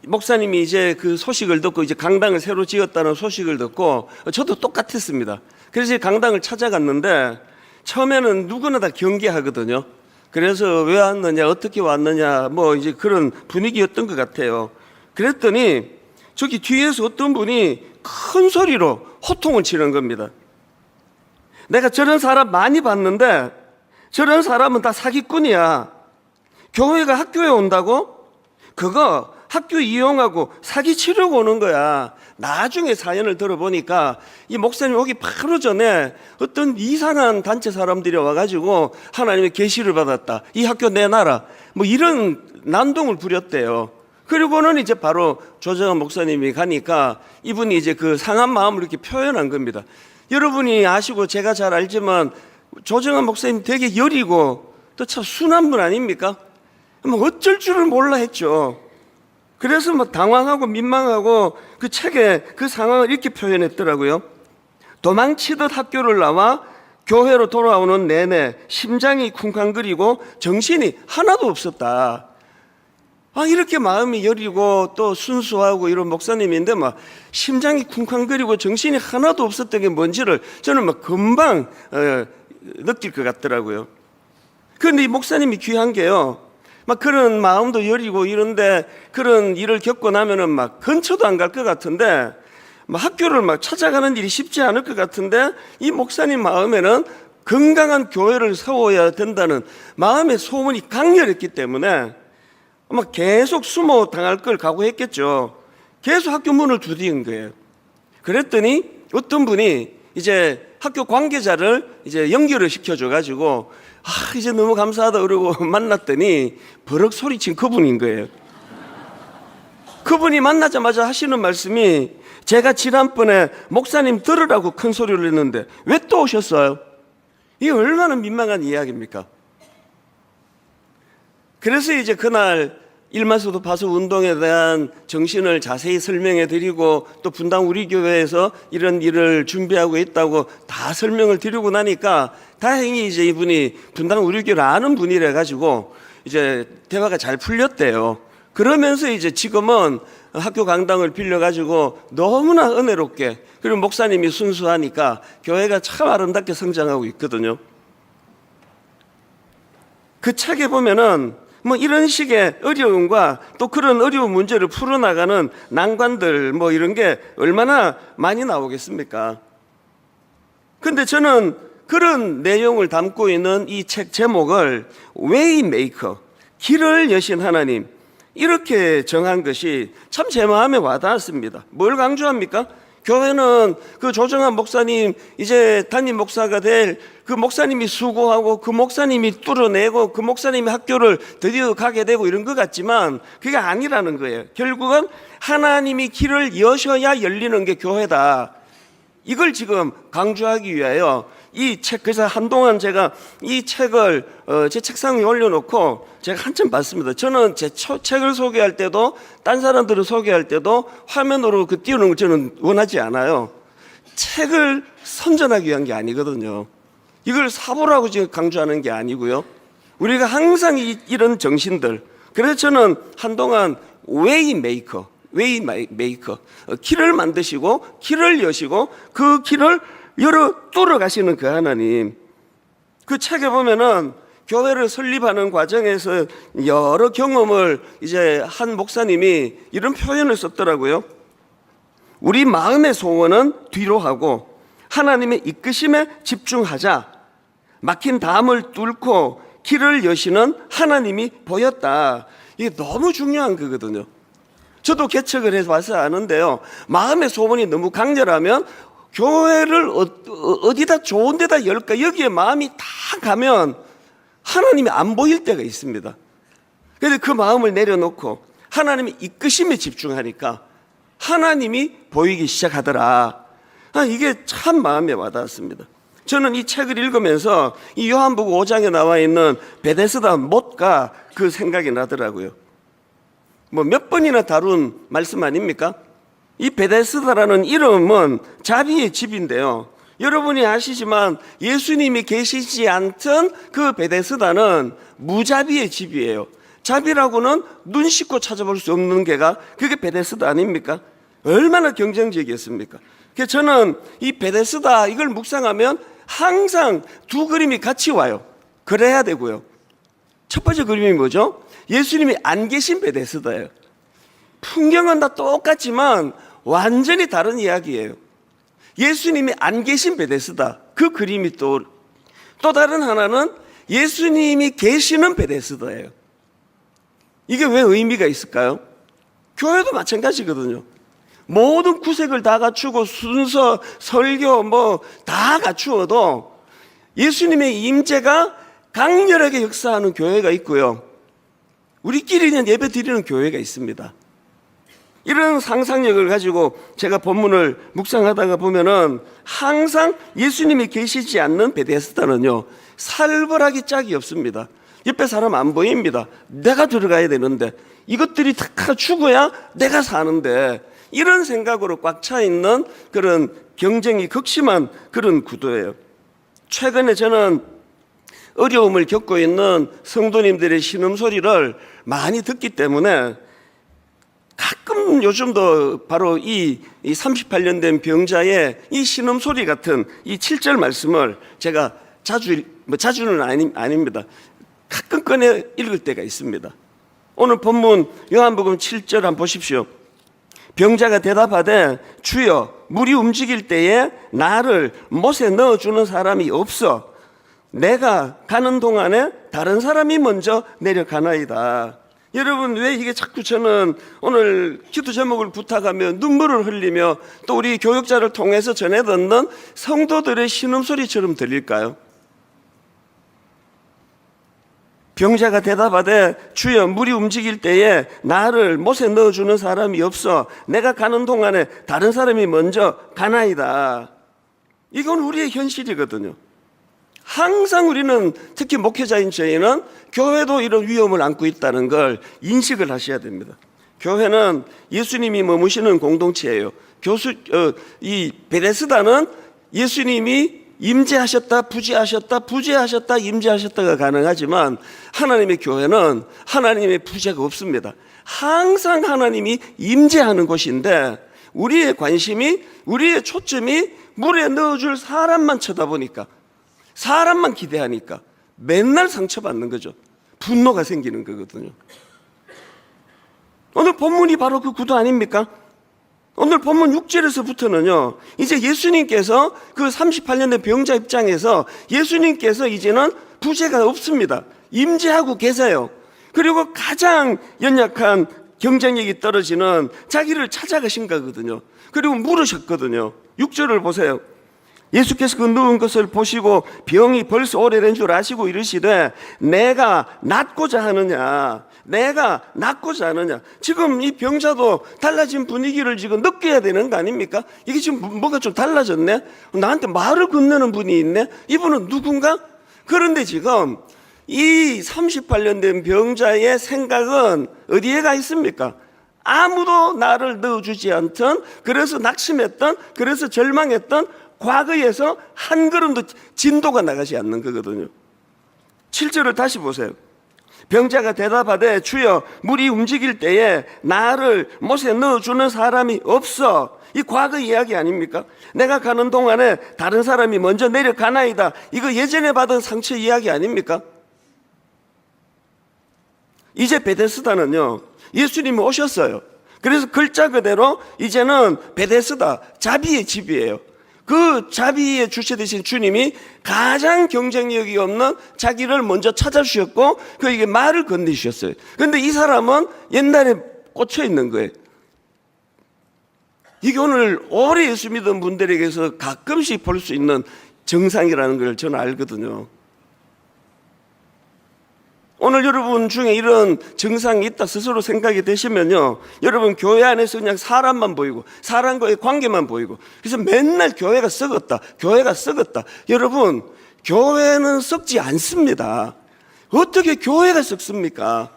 목사님이 이제 그 소식을 듣고 이제 강당을 새로 지었다는 소식을 듣고 저도 똑같았습니다. 그래서 강당을 찾아갔는데 처음에는 누구나 다 경계하거든요. 그래서 왜 왔느냐, 어떻게 왔느냐, 뭐 이제 그런 분위기였던 것 같아요. 그랬더니 저기 뒤에서 어떤 분이 큰 소리로 호통을 치는 겁니다. 내가 저런 사람 많이 봤는데 저런 사람은 다 사기꾼이야. 교회가 학교에 온다고? 그거 학교 이용하고 사기 치려고 오는 거야. 나중에 사연을 들어보니까 이 목사님 오기 바로 전에 어떤 이상한 단체 사람들이 와가지고 하나님의 계시를 받았다, 이 학교 내놔라, 뭐 이런 난동을 부렸대요. 그리고는 이제 바로 조정은 목사님이 가니까 이분이 이제 그 상한 마음을 이렇게 표현한 겁니다. 여러분이 아시고 제가 잘 알지만 조정은 목사님 되게 여리고 또 참 순한 분 아닙니까? 뭐 어쩔 줄을 몰라 했죠. 그래서 뭐 당황하고 민망하고 그 책에 그 상황을 이렇게 표현했더라고요. 도망치듯 학교를 나와 교회로 돌아오는 내내 심장이 쿵쾅거리고 정신이 하나도 없었다. 이렇게 마음이 여리고 또 순수하고 이런 목사님인데 막 심장이 쿵쾅거리고 정신이 하나도 없었던 게 뭔지를 저는 막 금방 느낄 것 같더라고요. 그런데 이 목사님이 귀한 게요, 막 그런 마음도 여리고 이런데 그런 일을 겪고 나면은 막 근처도 안 갈 것 같은데 막 학교를 막 찾아가는 일이 쉽지 않을 것 같은데 이 목사님 마음에는 건강한 교회를 세워야 된다는 마음의 소문이 강렬했기 때문에 막 계속 숨어 당할 걸 각오했겠죠. 계속 학교 문을 두드린 거예요. 그랬더니 어떤 분이 이제 학교 관계자를 이제 연결을 시켜줘가지고 이제 너무 감사하다 그러고 만났더니 버럭 소리친 그분인 거예요. 그분이 만나자마자 하시는 말씀이, 제가 지난번에 목사님 들으라고 큰 소리를 했는데 왜 또 오셨어요? 이게 얼마나 민망한 이야기입니까? 그래서 이제 그날 일만수도 파수 운동에 대한 정신을 자세히 설명해 드리고 또 분당 우리 교회에서 이런 일을 준비하고 있다고 다 설명을 드리고 나니까 다행히 이제 이분이 분당 우리 교회를 아는 분이라 가지고 이제 대화가 잘 풀렸대요. 그러면서 이제 지금은 학교 강당을 빌려 가지고 너무나 은혜롭게, 그리고 목사님이 순수하니까 교회가 참 아름답게 성장하고 있거든요. 그 책에 보면은 뭐 이런 식의 어려움과 또 그런 어려운 문제를 풀어나가는 난관들 뭐 이런 게 얼마나 많이 나오겠습니까? 근데 저는 그런 내용을 담고 있는 이 책 제목을 웨이메이커, 길을 여신 하나님, 이렇게 정한 것이 참 제 마음에 와닿았습니다. 뭘 강조합니까? 교회는 그 조정한 목사님, 이제 담임 목사가 될 그 목사님이 수고하고 그 목사님이 뚫어내고 그 목사님이 학교를 드디어 가게 되고 이런 것 같지만 그게 아니라는 거예요. 결국은 하나님이 길을 여셔야 열리는 게 교회다. 이걸 지금 강조하기 위하여 이 책, 그래서 한동안 제가 이 책을 제 책상 위에 올려놓고 제가 한참 봤습니다. 저는 제 책을 소개할 때도 딴 사람들을 소개할 때도 화면으로 그 띄우는 걸 저는 원하지 않아요. 책을 선전하기 위한 게 아니거든요. 이걸 사보라고 지금 강조하는 게 아니고요. 우리가 항상 이런 정신들, 그래서 저는 한동안 웨이메이커, 길을 만드시고 길을 여시고 그 길을 뚫어 가시는 그 하나님, 그 책에 보면은 교회를 설립하는 과정에서 여러 경험을 이제 한 목사님이 이런 표현을 썼더라고요. 우리 마음의 소원은 뒤로 하고 하나님의 이끄심에 집중하자. 막힌 담을 뚫고 길을 여시는 하나님이 보였다. 이게 너무 중요한 거거든요. 저도 개척을 해서 와서 아는데요. 마음의 소원이 너무 강렬하면 교회를 어디다 좋은 데다 열까 여기에 마음이 다 가면 하나님이 안 보일 때가 있습니다. 그런데 그 마음을 내려놓고 하나님의 이끄심에 집중하니까 하나님이 보이기 시작하더라. 이게 참 마음에 와닿았습니다. 저는 이 책을 읽으면서 이 요한복음 5장에 나와 있는 베데스다 못가 그 생각이 나더라고요. 뭐 몇 번이나 다룬 말씀 아닙니까? 이 베데스다라는 이름은 자비의 집인데요. 여러분이 아시지만 예수님이 계시지 않던 그 베데스다는 무자비의 집이에요. 자비라고는 눈 씻고 찾아볼 수 없는 게가 그게 베데스다 아닙니까? 얼마나 경쟁적이었습니까? 그래서 저는 이 베데스다 이걸 묵상하면 항상 두 그림이 같이 와요. 그래야 되고요. 첫 번째 그림이 뭐죠? 예수님이 안 계신 베데스다예요. 풍경은 다 똑같지만 완전히 다른 이야기예요. 예수님이 안 계신 베데스다. 그 그림이 또 다른 하나는 예수님이 계시는 베데스다예요. 이게 왜 의미가 있을까요? 교회도 마찬가지거든요. 모든 구색을 다 갖추고 순서, 설교 뭐 다 갖추어도 예수님의 임재가 강렬하게 역사하는 교회가 있고요. 우리끼리는 예배 드리는 교회가 있습니다. 이런 상상력을 가지고 제가 본문을 묵상하다가 보면은 항상 예수님이 계시지 않는 베데스다는요, 살벌하기 짝이 없습니다. 옆에 사람 안 보입니다. 내가 들어가야 되는데 이것들이 다 죽어야 내가 사는데 이런 생각으로 꽉 차 있는 그런 경쟁이 극심한 그런 구도예요. 최근에 저는 어려움을 겪고 있는 성도님들의 신음소리를 많이 듣기 때문에 가끔 요즘도 바로 이 38년 된 병자의 이 신음소리 같은 이 7절 말씀을 제가 자주는 아닙니다. 가끔 꺼내 읽을 때가 있습니다. 오늘 본문 요한복음 7절 한번 보십시오. 병자가 대답하되 주여 물이 움직일 때에 나를 못에 넣어주는 사람이 없어 내가 가는 동안에 다른 사람이 먼저 내려가나이다. 여러분 왜 이게 자꾸 저는 오늘 기도 제목을 부탁하며 눈물을 흘리며 또 우리 교육자를 통해서 전해 듣는 성도들의 신음소리처럼 들릴까요? 병자가 대답하되 주여 물이 움직일 때에 나를 못에 넣어주는 사람이 없어 내가 가는 동안에 다른 사람이 먼저 가나이다. 이건 우리의 현실이거든요. 항상 우리는 특히 목회자인 저희는 교회도 이런 위험을 안고 있다는 걸 인식을 하셔야 됩니다. 교회는 예수님이 머무시는 공동체예요. 이 베데스다는 예수님이 임재하셨다, 부재하셨다, 임재하셨다가 가능하지만 하나님의 교회는 하나님의 부재가 없습니다. 항상 하나님이 임재하는 곳인데 우리의 관심이, 우리의 초점이 물에 넣어줄 사람만 쳐다보니까, 사람만 기대하니까 맨날 상처받는 거죠. 분노가 생기는 거거든요. 오늘 본문이 바로 그 구도 아닙니까? 오늘 본문 6절에서부터는요, 이제 예수님께서 그 38년 된 병자 입장에서 예수님께서 이제는 부재가 없습니다. 임재하고 계세요. 그리고 가장 연약한 경쟁력이 떨어지는 자기를 찾아가신 거거든요. 그리고 물으셨거든요. 6절을 보세요. 예수께서 그 누운 것을 보시고 병이 벌써 오래된 줄 아시고 이르시되 내가 낫고자 하느냐. 내가 낫고자 하느냐. 지금 이 병자도 달라진 분위기를 지금 느껴야 되는 거 아닙니까? 이게 지금 뭐가 좀 달라졌네? 나한테 말을 건네는 분이 있네? 이분은 누군가? 그런데 지금 이 38년 된 병자의 생각은 어디에 가 있습니까? 아무도 나를 넣어주지 않던, 그래서 낙심했던, 그래서 절망했던 과거에서 한 걸음도 진도가 나가지 않는 거거든요. 7절을 다시 보세요. 병자가 대답하되 주여 물이 움직일 때에 나를 못에 넣어주는 사람이 없어. 이 과거 이야기 아닙니까? 내가 가는 동안에 다른 사람이 먼저 내려가나이다. 이거 예전에 받은 상처 이야기 아닙니까? 이제 베데스다는요, 예수님이 오셨어요. 그래서 글자 그대로 이제는 베데스다, 자비의 집이에요. 그 자비의 주체 되신 주님이 가장 경쟁력이 없는 자기를 먼저 찾아주셨고 그에게 말을 건네주셨어요. 그런데 이 사람은 옛날에 꽂혀 있는 거예요. 이게 오늘 오래 예수 믿은 분들에게서 가끔씩 볼 수 있는 정상이라는 걸 저는 알거든요. 오늘 여러분 중에 이런 증상이 있다 스스로 생각이 되시면요, 여러분 교회 안에서 그냥 사람만 보이고 사람과의 관계만 보이고, 그래서 맨날 교회가 썩었다, 교회가 썩었다. 여러분, 교회는 썩지 않습니다. 어떻게 교회가 썩습니까?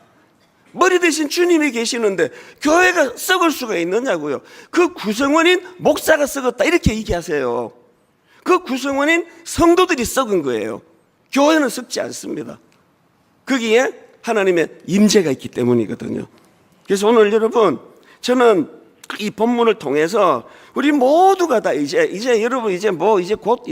머리 대신 주님이 계시는데 교회가 썩을 수가 있느냐고요. 그 구성원인 목사가 썩었다 이렇게 얘기하세요. 그 구성원인 성도들이 썩은 거예요. 교회는 썩지 않습니다. 거기에 하나님의 임재가 있기 때문이거든요. 그래서 오늘 여러분, 저는 이 본문을 통해서 우리 모두가 다 이제 여러분 이제 곧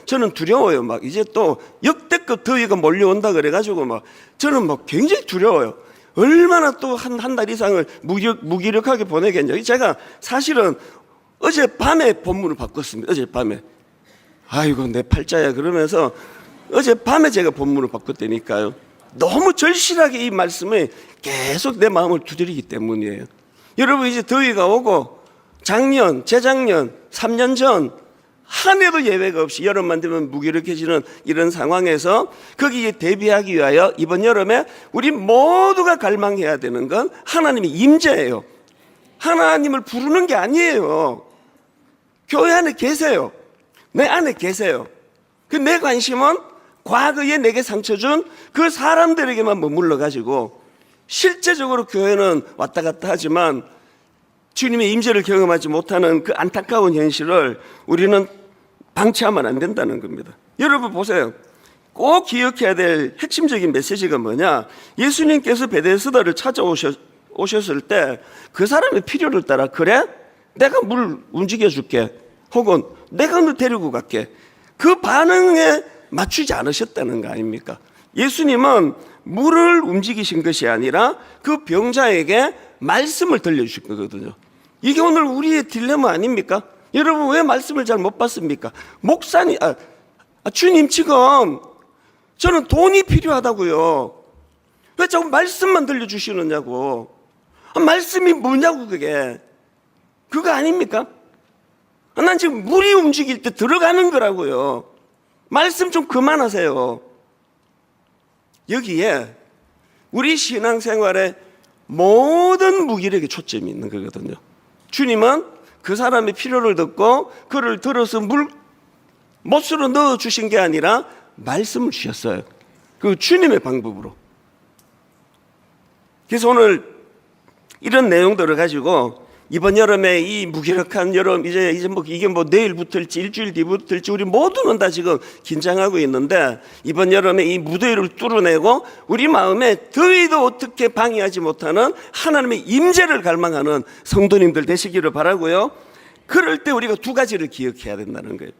저는 두려워요. 막 이제 또 역대급 더위가 몰려온다 그래가지고 막 저는 막 굉장히 두려워요. 얼마나 또 한 달 이상을 무기력하게 보내겠냐. 제가 사실은 어젯밤에 본문을 바꿨습니다. 어젯밤에. 아이고 내 팔자야 그러면서 어젯밤에 제가 본문을 바꿨다니까요. 너무 절실하게 이 말씀에 계속 내 마음을 두드리기 때문이에요. 여러분, 이제 더위가 오고 작년, 재작년, 3년 전 한 해도 예외가 없이 여름만 되면 무기력해지는 이런 상황에서 거기에 대비하기 위하여 이번 여름에 우리 모두가 갈망해야 되는 건 하나님의 임재예요. 하나님을 부르는 게 아니에요. 교회 안에 계세요. 내 안에 계세요. 그 내 관심은 과거에 내게 상처 준 그 사람들에게만 머물러 가지고 실제적으로 교회는 왔다 갔다 하지만 주님의 임재를 경험하지 못하는 그 안타까운 현실을 우리는 방치하면 안 된다는 겁니다. 여러분 보세요. 꼭 기억해야 될 핵심적인 메시지가 뭐냐? 예수님께서 베데스다를 찾아오셨을 때 그 사람의 필요를 따라, 그래? 내가 물 움직여줄게. 혹은 내가 너 데리고 갈게. 그 반응에 맞추지 않으셨다는 거 아닙니까? 예수님은 물을 움직이신 것이 아니라 그 병자에게 말씀을 들려주실 거거든요. 이게 오늘 우리의 딜레마 아닙니까? 여러분, 왜 말씀을 잘 못 받습니까? 목사님, 주님, 지금 저는 돈이 필요하다고요. 왜 자꾸 말씀만 들려주시느냐고. 말씀이 뭐냐고, 그게. 그거 아닙니까? 난 지금 물이 움직일 때 들어가는 거라고요. 말씀 좀 그만하세요. 여기에 우리 신앙생활의 모든 무기력에 초점이 있는 거거든요. 주님은 그 사람의 필요를 듣고 그를 들어서 못으로 넣어주신 게 아니라 말씀을 주셨어요. 그 주님의 방법으로. 그래서 오늘 이런 내용들을 가지고 이번 여름에 이 무기력한 여름, 이제 이게 내일부터일지 일주일 뒤부터일지 우리 모두는 다 지금 긴장하고 있는데, 이번 여름에 이 무더위를 뚫어내고 우리 마음에 더위도 어떻게 방해하지 못하는 하나님의 임재를 갈망하는 성도님들 되시기를 바라고요. 그럴 때 우리가 두 가지를 기억해야 된다는 거예요.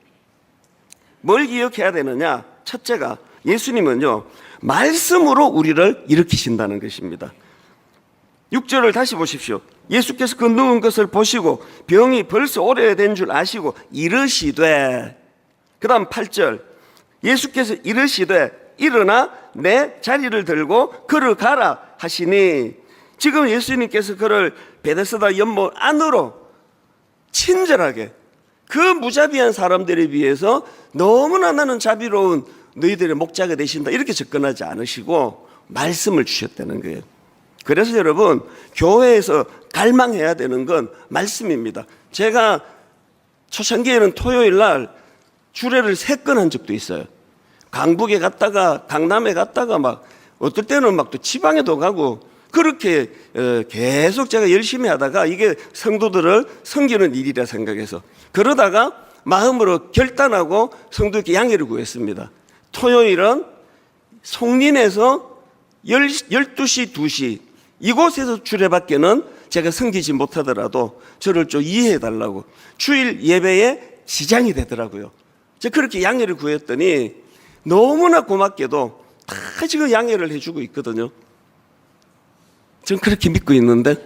뭘 기억해야 되느냐? 첫째가 예수님은요, 말씀으로 우리를 일으키신다는 것입니다. 6절을 다시 보십시오. 예수께서 그 누운 것을 보시고 병이 벌써 오래된 줄 아시고 이르시되, 그 다음 8절, 예수께서 이르시되 일어나 내 자리를 들고 걸어가라 하시니, 지금 예수님께서 그를 베데스다 연못 안으로 친절하게 그 무자비한 사람들에 비해서 너무나 나는 자비로운 너희들의 목자가 되신다 이렇게 접근하지 않으시고 말씀을 주셨다는 거예요. 그래서 여러분, 교회에서 갈망해야 되는 건 말씀입니다. 제가 초창기에는 토요일 날 주례를 3건 한 적도 있어요. 강북에 갔다가 강남에 갔다가 막 어떨 때는 막 또 지방에도 가고 그렇게 계속 제가 열심히 하다가 이게 성도들을 섬기는 일이라 생각해서 그러다가 마음으로 결단하고 성도에게 양해를 구했습니다. 토요일은 송린에서 12시, 2시 이곳에서 주례밖에는 제가 섬기지 못하더라도 저를 좀 이해해 달라고, 주일 예배에 지장이 되더라고요. 제가 그렇게 양해를 구했더니 너무나 고맙게도 다 지금 양해를 해주고 있거든요. 전 그렇게 믿고 있는데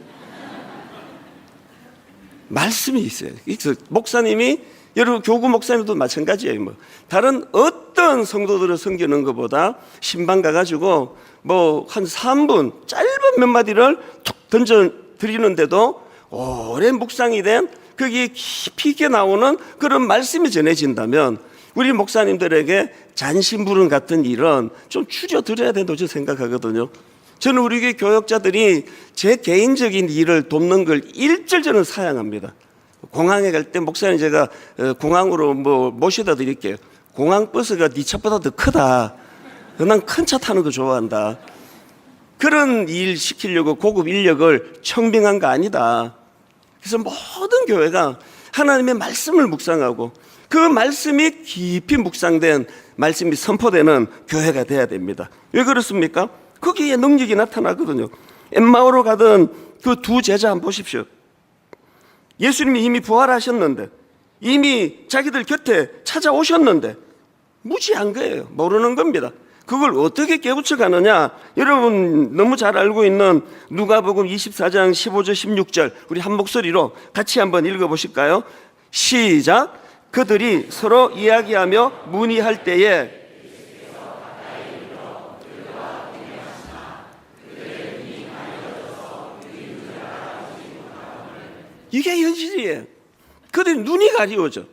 말씀이 있어요. 목사님이 여러분 교구 목사님도 마찬가지예요. 뭐 다른 어떤 성도들을 섬기는 것보다 신방 가가지고 뭐 한 3분 짧은 몇 마디를 툭 던져 드리는데도 오랜 묵상이 된 거기에 깊이 있게 나오는 그런 말씀이 전해진다면 우리 목사님들에게 잔심부름 같은 일은 좀 줄여드려야 된다고 저는 생각하거든요. 저는 우리 교회 교역자들이 제 개인적인 일을 돕는 걸 일절 저는 사양합니다. 공항에 갈 때 목사님 제가 공항으로 뭐 모셔다 드릴게요. 공항 버스가 네 차보다 더 크다. 난 큰 차 타는 거 좋아한다. 그런 일 시키려고 고급 인력을 청빙한 거 아니다. 그래서 모든 교회가 하나님의 말씀을 묵상하고 그 말씀이 깊이 묵상된 말씀이 선포되는 교회가 돼야 됩니다. 왜 그렇습니까? 거기에 능력이 나타나거든요. 엠마오로 가던 그 두 제자 한번 보십시오. 예수님이 이미 부활하셨는데 이미 자기들 곁에 찾아오셨는데 무지한 거예요. 모르는 겁니다. 그걸 어떻게 깨우쳐 가느냐? 여러분 너무 잘 알고 있는 누가복음 24장 15절 16절 우리 한 목소리로 같이 한번 읽어보실까요? 시작. 그들이 서로 이야기하며 문의할 때에 이게 현실이에요. 그들이 눈이 가리워져.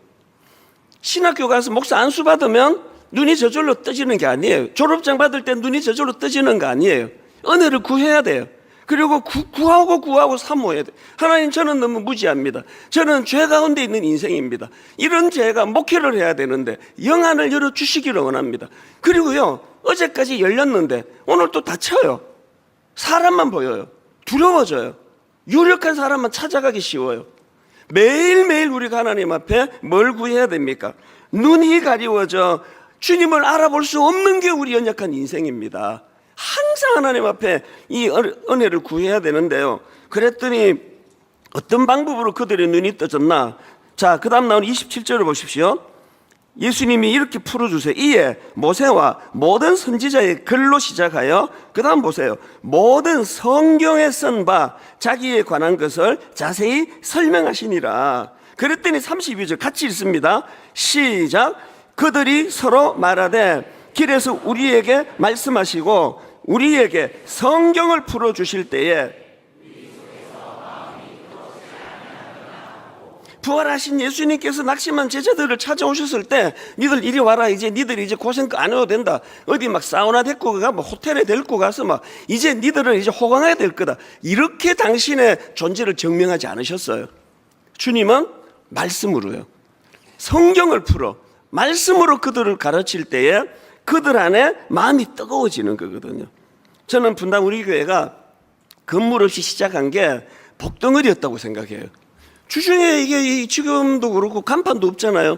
신학교 가서 목사 안수 받으면 눈이 저절로 떠지는 게 아니에요. 졸업장 받을 때 눈이 저절로 떠지는 거 아니에요. 은혜를 구해야 돼요. 그리고 구하고 사모해야 돼요. 하나님, 저는 너무 무지합니다. 저는 죄 가운데 있는 인생입니다. 이런 죄가 목회를 해야 되는데 영안을 열어주시기를 원합니다. 그리고요, 어제까지 열렸는데 오늘 또 닫혀요. 사람만 보여요. 두려워져요. 유력한 사람만 찾아가기 쉬워요. 매일매일 우리가 하나님 앞에 뭘 구해야 됩니까? 눈이 가리워져 주님을 알아볼 수 없는 게 우리 연약한 인생입니다. 항상 하나님 앞에 이 은혜를 구해야 되는데요. 그랬더니 어떤 방법으로 그들의 눈이 떠졌나? 자, 그 다음 나오는 27절을 보십시오. 예수님이 이렇게 풀어주세요. 이에 모세와 모든 선지자의 글로 시작하여 그 다음 보세요. 모든 성경에 쓴 바 자기에 관한 것을 자세히 설명하시니라. 그랬더니 32절 같이 읽습니다. 시작. 그들이 서로 말하되 길에서 우리에게 말씀하시고 우리에게 성경을 풀어주실 때에 부활하신 예수님께서 낙심한 제자들을 찾아오셨을 때 니들 이리 와라. 이제 니들이 이제 고생 안 해도 된다. 어디 막 사우나 데리고 가, 뭐 호텔에 데리고 가서 막 이제 니들은 이제 호강해야 될 거다. 이렇게 당신의 존재를 증명하지 않으셨어요. 주님은 말씀으로요. 성경을 풀어 말씀으로 그들을 가르칠 때에 그들 안에 마음이 뜨거워지는 거거든요. 저는 분당 우리 교회가 건물 없이 시작한 게 복덩어리였다고 생각해요. 주중에 이게 지금도 그렇고 간판도 없잖아요.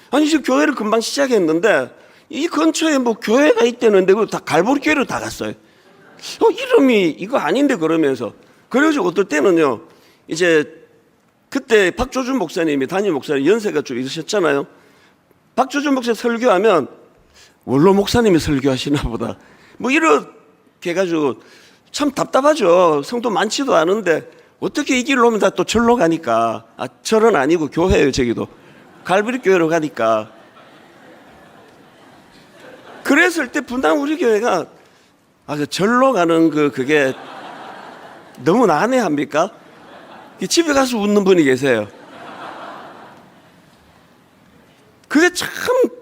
아니 지금 교회를 금방 시작했는데 이 근처에 뭐 교회가 있다는데 다 갈보리교회로 다 갔어요. 이름이 이거 아닌데 그러면서 그래가지고 어떨 때는요 이제 그때 박조준 목사님이 담임 목사님 연세가 좀 있으셨잖아요. 박조준 목사 설교하면 원로 목사님이 설교하시나 보다 뭐 이렇게 해가지고 참 답답하죠. 성도 많지도 않은데 어떻게 이 길로 오면 다 또 절로 가니까. 아, 절은 아니고 교회예요. 저기도 갈보리 교회로 가니까. 그랬을 때 분당 우리 교회가 그 절로 가는 그게 너무 난해합니까? 집에 가서 웃는 분이 계세요. 그게 참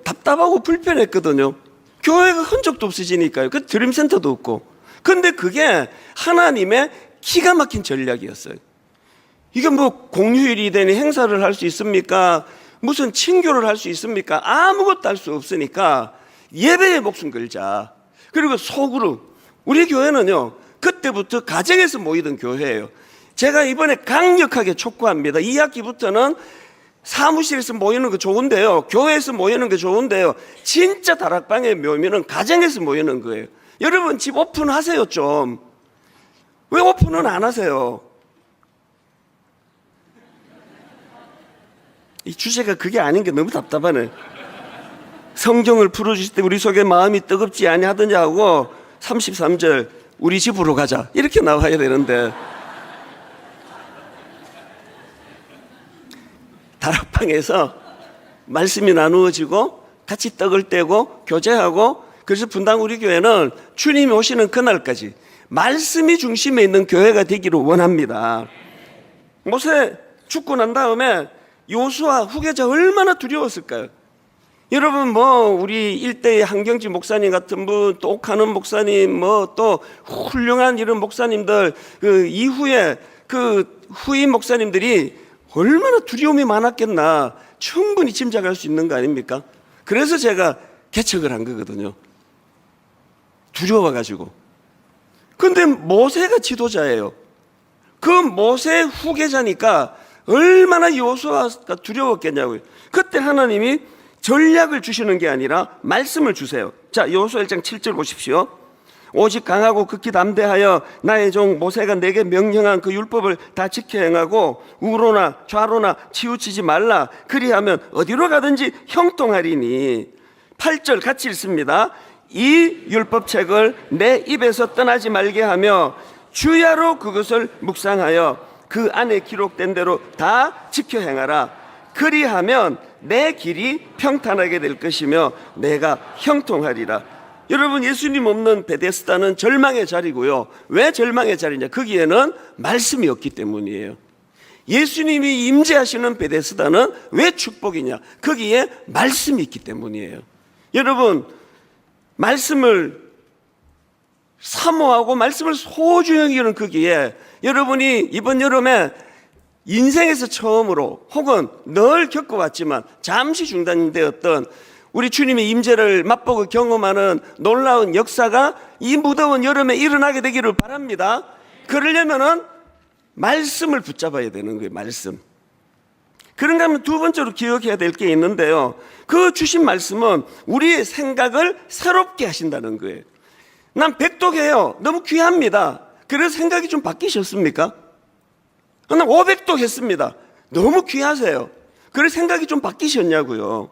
답답하고 불편했거든요. 교회가 흔적도 없어지니까요. 그 드림센터도 없고. 근데 그게 하나님의 기가 막힌 전략이었어요. 이게 뭐 공휴일이 되니 행사를 할 수 있습니까? 무슨 친교를 할 수 있습니까? 아무것도 할 수 없으니까 예배에 목숨 걸자. 그리고 소그룹. 우리 교회는요 그때부터 가정에서 모이던 교회예요. 제가 이번에 강력하게 촉구합니다. 2학기부터는 사무실에서 모이는 거 좋은데요, 교회에서 모이는 게 좋은데요, 진짜 다락방에 모이면 가정에서 모이는 거예요. 여러분 집 오픈하세요. 좀 왜 오픈은 안 하세요? 이 주제가 그게 아닌 게 너무 답답하네. 성경을 풀어주실 때 우리 속에 마음이 뜨겁지 아니하더냐고 33절 우리 집으로 가자 이렇게 나와야 되는데 다락방에서 말씀이 나누어지고 같이 떡을 떼고 교제하고, 그래서 분당 우리 교회는 주님이 오시는 그날까지 말씀이 중심에 있는 교회가 되기를 원합니다. 모세 죽고 난 다음에 요수아 후계자 얼마나 두려웠을까요? 여러분 우리 일대의 한경지 목사님 같은 분, 또 옥하는 목사님, 또 훌륭한 이런 목사님들, 그 이후에 그 후임 목사님들이 얼마나 두려움이 많았겠나 충분히 짐작할 수 있는 거 아닙니까? 그래서 제가 개척을 한 거거든요. 두려워가지고. 근데 모세가 지도자예요. 그 모세 후계자니까 얼마나 여호수아가 두려웠겠냐고요. 그때 하나님이 전략을 주시는 게 아니라 말씀을 주세요. 자, 여호수아 1장 7절 보십시오. 오직 강하고 극히 담대하여 나의 종 모세가 내게 명령한 그 율법을 다 지켜 행하고 우로나 좌로나 치우치지 말라. 그리하면 어디로 가든지 형통하리니. 8절 같이 읽습니다. 이 율법책을 내 입에서 떠나지 말게 하며 주야로 그것을 묵상하여 그 안에 기록된 대로 다 지켜 행하라. 그리하면 내 길이 평탄하게 될 것이며 내가 형통하리라. 여러분, 예수님 없는 베데스다는 절망의 자리고요. 왜 절망의 자리냐? 거기에는 말씀이 없기 때문이에요. 예수님이 임재하시는 베데스다는 왜 축복이냐? 거기에 말씀이 있기 때문이에요. 여러분, 말씀을 사모하고 말씀을 소중히 여기는 거기에 여러분이 이번 여름에 인생에서 처음으로 혹은 늘 겪어왔지만 잠시 중단되었던 우리 주님의 임재를 맛보고 경험하는 놀라운 역사가 이 무더운 여름에 일어나게 되기를 바랍니다. 그러려면은 말씀을 붙잡아야 되는 거예요. 말씀. 그런가 하면 두 번째로 기억해야 될 게 있는데요. 그 주신 말씀은 우리의 생각을 새롭게 하신다는 거예요. 난 백독해요. 너무 귀합니다. 그래서 생각이 좀 바뀌셨습니까? 난 500독 했습니다. 너무 귀하세요. 그래서 생각이 좀 바뀌셨냐고요.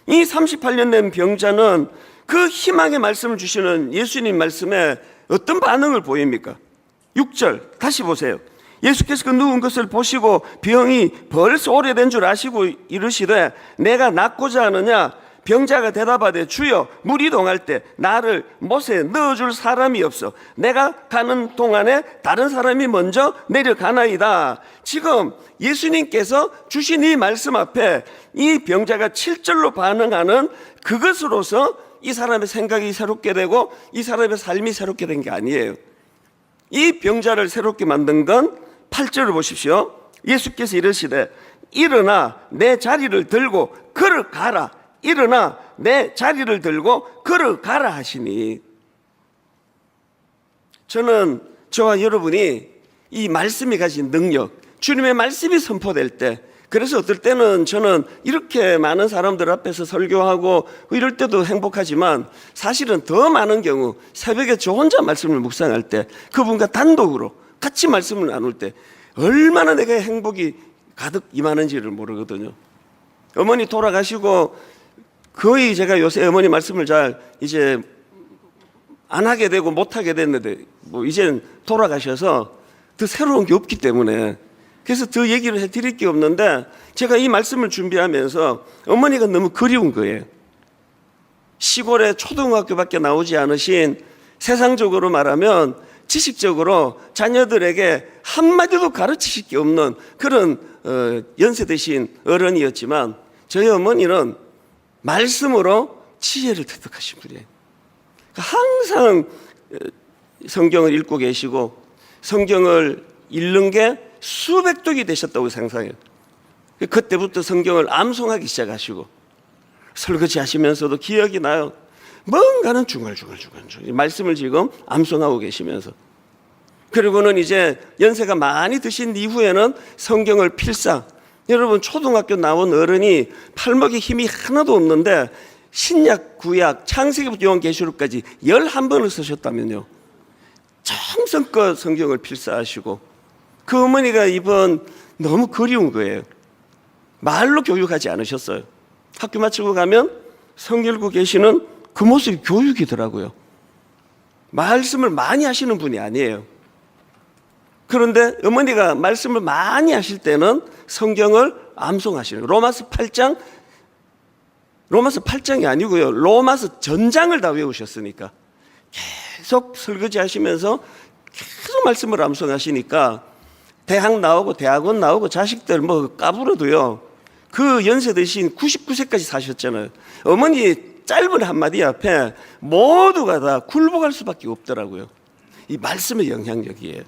이 38년 된 병자는 그 희망의 말씀을 주시는 예수님 말씀에 어떤 반응을 보입니까? 6절 다시 보세요. 예수께서 그 누운 것을 보시고 병이 벌써 오래된 줄 아시고 이르시되 내가 낫고자 하느냐? 병자가 대답하되 주여 물이 동할 때 나를 못에 넣어줄 사람이 없어 내가 가는 동안에 다른 사람이 먼저 내려가나이다. 지금 예수님께서 주신 이 말씀 앞에 이 병자가 7절로 반응하는 그것으로서 이 사람의 생각이 새롭게 되고 이 사람의 삶이 새롭게 된 게 아니에요. 이 병자를 새롭게 만든 건 8절을 보십시오. 예수께서 이르시되 일어나 내 자리를 들고 걸어가라. 일어나 내 자리를 들고 걸어가라 하시니. 저는 저와 여러분이 이 말씀이 가진 능력, 주님의 말씀이 선포될 때, 그래서 어떨 때는 저는 이렇게 많은 사람들 앞에서 설교하고 이럴 때도 행복하지만 사실은 더 많은 경우 새벽에 저 혼자 말씀을 묵상할 때 그분과 단독으로 같이 말씀을 나눌 때 얼마나 내게 행복이 가득 임하는지를 모르거든요. 어머니 돌아가시고 거의 제가 요새 어머니 말씀을 잘 이제 안 하게 되고 못 하게 됐는데 이제는 돌아가셔서 더 새로운 게 없기 때문에 그래서 더 얘기를 해드릴 게 없는데 제가 이 말씀을 준비하면서 어머니가 너무 그리운 거예요. 시골에 초등학교밖에 나오지 않으신, 세상적으로 말하면 지식적으로 자녀들에게 한마디도 가르치실 게 없는 그런 연세 드신 어른이었지만 저희 어머니는 말씀으로 지혜를 획득하신 분이에요. 항상 성경을 읽고 계시고 성경을 읽는 게 수백 독이 되셨다고 상상해요. 그때부터 성경을 암송하기 시작하시고 설거지 하시면서도 기억이 나요. 뭔가는 중얼중얼 말씀을 지금 암송하고 계시면서, 그리고는 이제 연세가 많이 드신 이후에는 성경을 필사, 여러분 초등학교 나온 어른이 팔목에 힘이 하나도 없는데 신약, 구약, 창세기부터 요한계시록까지 11번을 쓰셨다면요. 정성껏 성경을 필사하시고 그 어머니가 이번 너무 그리운 거예요. 말로 교육하지 않으셨어요. 학교 마치고 가면 성 열고 계시는 그 모습이 교육이더라고요. 말씀을 많이 하시는 분이 아니에요. 그런데 어머니가 말씀을 많이 하실 때는 성경을 암송하시는 거예요. 로마서 8장이 아니고요. 로마서 전장을 다 외우셨으니까 계속 설거지 하시면서 계속 말씀을 암송하시니까 대학 나오고 대학원 나오고 자식들 뭐 까불어도요. 그 연세 드신 99세까지 사셨잖아요. 어머니 짧은 한마디 앞에 모두가 다 굴복할 수밖에 없더라고요. 이 말씀의 영향력이에요.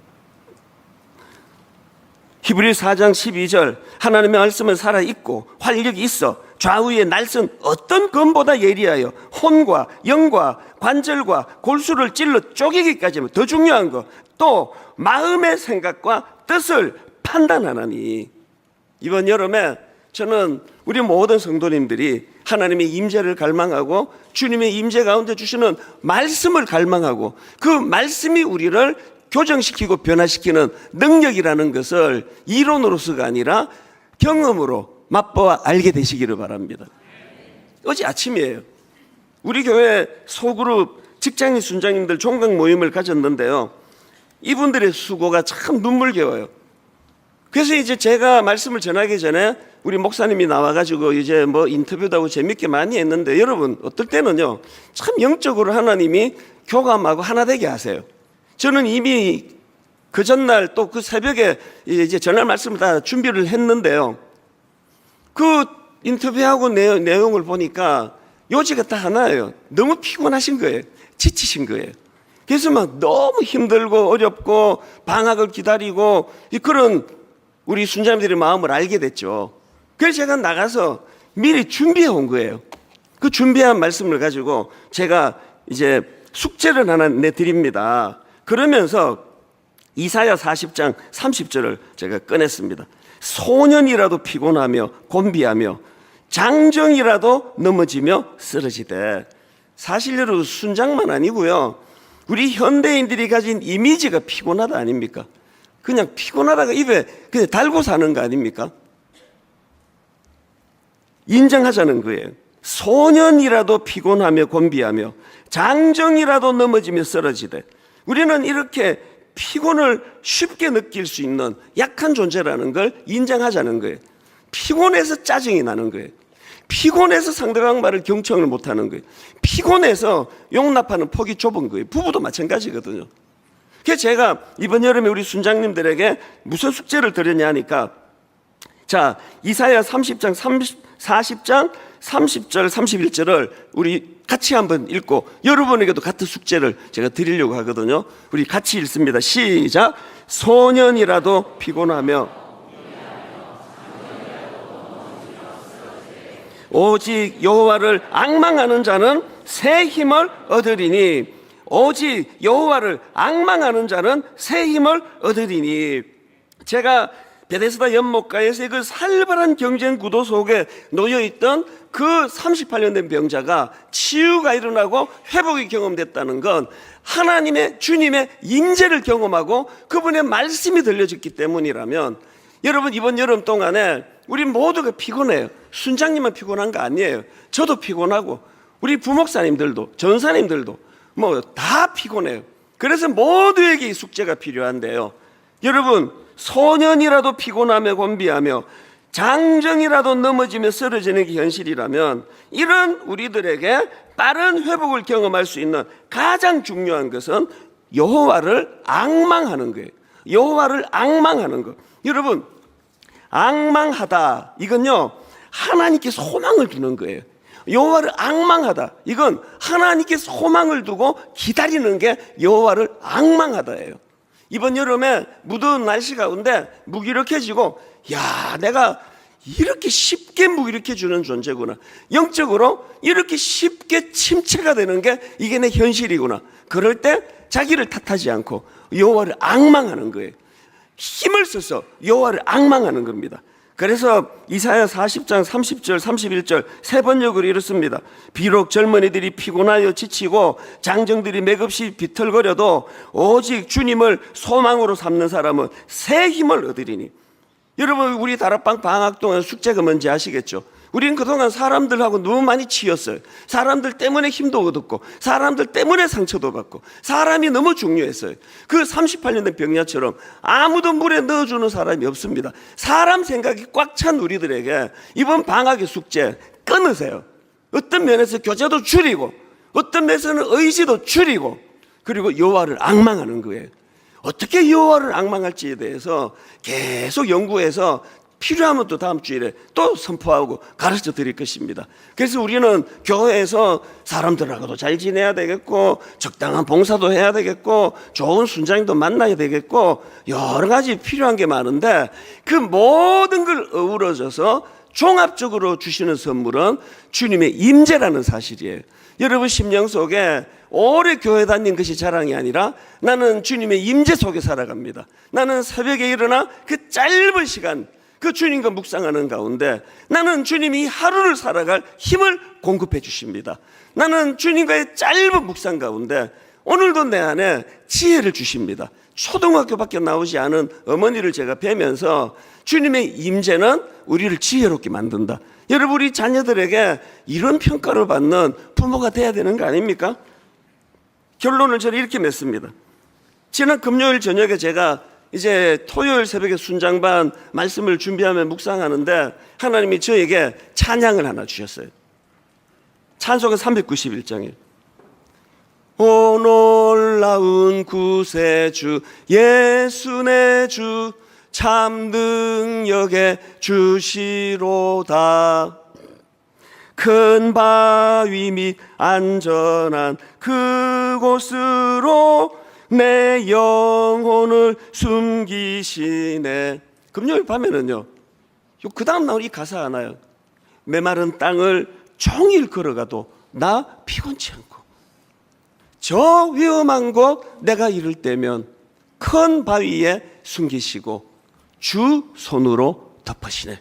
히브리 4장 12절 하나님의 말씀은 살아있고 활력이 있어 좌우의 날선 어떤 검보다 예리하여 혼과 영과 관절과 골수를 찔러 쪼개기까지 더 중요한 거 또 마음의 생각과 뜻을 판단하나니. 이번 여름에 저는 우리 모든 성도님들이 하나님의 임재를 갈망하고 주님의 임재 가운데 주시는 말씀을 갈망하고 그 말씀이 우리를 교정시키고 변화시키는 능력이라는 것을 이론으로서가 아니라 경험으로 맛보아 알게 되시기를 바랍니다. 어제 아침이에요. 우리 교회 소그룹 직장인 순장님들 종강 모임을 가졌는데요. 이분들의 수고가 참 눈물겨워요. 그래서 이제 제가 말씀을 전하기 전에 우리 목사님이 나와가지고 이제 뭐 인터뷰도 하고 재밌게 많이 했는데 여러분 어떨 때는요 참 영적으로 하나님이 교감하고 하나 되게 하세요. 저는 이미 그 전날 또 그 새벽에 이제 전할 말씀을 다 준비를 했는데요. 그 인터뷰하고 내용을 보니까 요지가 딱 하나예요. 너무 피곤하신 거예요. 지치신 거예요. 그래서 막 너무 힘들고 어렵고 방학을 기다리고 그런 우리 순자님들의 마음을 알게 됐죠. 그래서 제가 나가서 미리 준비해 온 거예요. 그 준비한 말씀을 가지고 제가 이제 숙제를 하나 내드립니다. 그러면서 이사야 40장 30절을 제가 꺼냈습니다. 소년이라도 피곤하며 곤비하며 장정이라도 넘어지며 쓰러지되. 사실 여러분 순장만 아니고요. 우리 현대인들이 가진 이미지가 피곤하다 아닙니까? 그냥 피곤하다가 입에 그냥 달고 사는 거 아닙니까? 인정하자는 거예요. 소년이라도 피곤하며 곤비하며 장정이라도 넘어지며 쓰러지되. 우리는 이렇게 피곤을 쉽게 느낄 수 있는 약한 존재라는 걸 인정하자는 거예요. 피곤해서 짜증이 나는 거예요. 피곤해서 상대방 말을 경청을 못하는 거예요. 피곤해서 용납하는 폭이 좁은 거예요. 부부도 마찬가지거든요. 그래서 제가 이번 여름에 우리 순장님들에게 무슨 숙제를 드렸냐 하니까 자 이사야 40장 30절 31절을 우리 같이 한번 읽고 여러분에게도 같은 숙제를 제가 드리려고 하거든요. 우리 같이 읽습니다. 시작. 소년이라도 피곤하며 오직 여호와를 앙망하는 자는 새 힘을 얻으리니. 오직 여호와를 앙망하는 자는 새 힘을 얻으리니. 제가 베데스다 연못가에서 그 살벌한 경쟁 구도 속에 놓여있던 그 38년 된 병자가 치유가 일어나고 회복이 경험됐다는 건 하나님의 주님의 임재를 경험하고 그분의 말씀이 들려졌기 때문이라면 여러분 이번 여름 동안에 우리 모두가 피곤해요. 순장님만 피곤한 거 아니에요. 저도 피곤하고 우리 부목사님들도 전사님들도 뭐 다 피곤해요. 그래서 모두에게 이 숙제가 필요한데요. 여러분 소년이라도 피곤하며 곤비하며 장정이라도 넘어지며 쓰러지는 게 현실이라면 이런 우리들에게 빠른 회복을 경험할 수 있는 가장 중요한 것은 여호와를 앙망하는 거예요. 여호와를 앙망하는 거. 여러분 앙망하다 이건요 하나님께 소망을 두는 거예요. 여호와를 앙망하다 이건 하나님께 소망을 두고 기다리는 게 여호와를 앙망하다예요. 이번 여름에 무더운 날씨 가운데 무기력해지고 야 내가 이렇게 쉽게 무기력해지는 존재구나. 영적으로 이렇게 쉽게 침체가 되는 게 이게 내 현실이구나. 그럴 때 자기를 탓하지 않고 여호와를 앙망하는 거예요. 힘을 써서 여호와를 앙망하는 겁니다. 그래서 이사야 40장 30절 31절 세 번역으로 이렇습니다. 비록 젊은이들이 피곤하여 지치고 장정들이 맥없이 비틀거려도 오직 주님을 소망으로 삼는 사람은 새 힘을 얻으리니. 여러분 우리 다락방 방학 동안 숙제가 뭔지 아시겠죠? 우리는 그동안 사람들하고 너무 많이 치였어요. 사람들 때문에 힘도 얻었고 사람들 때문에 상처도 받고 사람이 너무 중요했어요. 그 38년 된 병야처럼 아무도 물에 넣어주는 사람이 없습니다. 사람 생각이 꽉 찬 우리들에게 이번 방학의 숙제 끊으세요. 어떤 면에서 교제도 줄이고 어떤 면에서는 의지도 줄이고 그리고 여호와를 앙망하는 거예요. 어떻게 여호와를 앙망할지에 대해서 계속 연구해서 필요하면 또 다음 주일에 또 선포하고 가르쳐 드릴 것입니다. 그래서 우리는 교회에서 사람들하고도 잘 지내야 되겠고 적당한 봉사도 해야 되겠고 좋은 순장님도 만나야 되겠고 여러 가지 필요한 게 많은데 그 모든 걸 어우러져서 종합적으로 주시는 선물은 주님의 임재라는 사실이에요. 여러분 심령 속에 오래 교회 다닌 것이 자랑이 아니라 나는 주님의 임재 속에 살아갑니다. 나는 새벽에 일어나 그 짧은 시간 그 주님과 묵상하는 가운데 나는 주님이 하루를 살아갈 힘을 공급해 주십니다. 나는 주님과의 짧은 묵상 가운데 오늘도 내 안에 지혜를 주십니다. 초등학교밖에 나오지 않은 어머니를 제가 뵈면서 주님의 임재는 우리를 지혜롭게 만든다. 여러분 우리 자녀들에게 이런 평가를 받는 부모가 돼야 되는 거 아닙니까? 결론을 저는 이렇게 맺습니다. 지난 금요일 저녁에 제가 이제 토요일 새벽에 순장반 말씀을 준비하며 묵상하는데 하나님이 저에게 찬양을 하나 주셨어요. 찬송가 391장이에요. 오 놀라운 구세주 예수 내 주 참 능력의 주시로다. 큰 바위 및 안전한 그곳으로 내 영혼을 숨기시네. 금요일 밤에는요 그 다음 나온 이 가사 하나요. 메마른 땅을 종일 걸어가도 나 피곤치 않고 저 위험한 곳 내가 이를 때면 큰 바위에 숨기시고 주 손으로 덮으시네.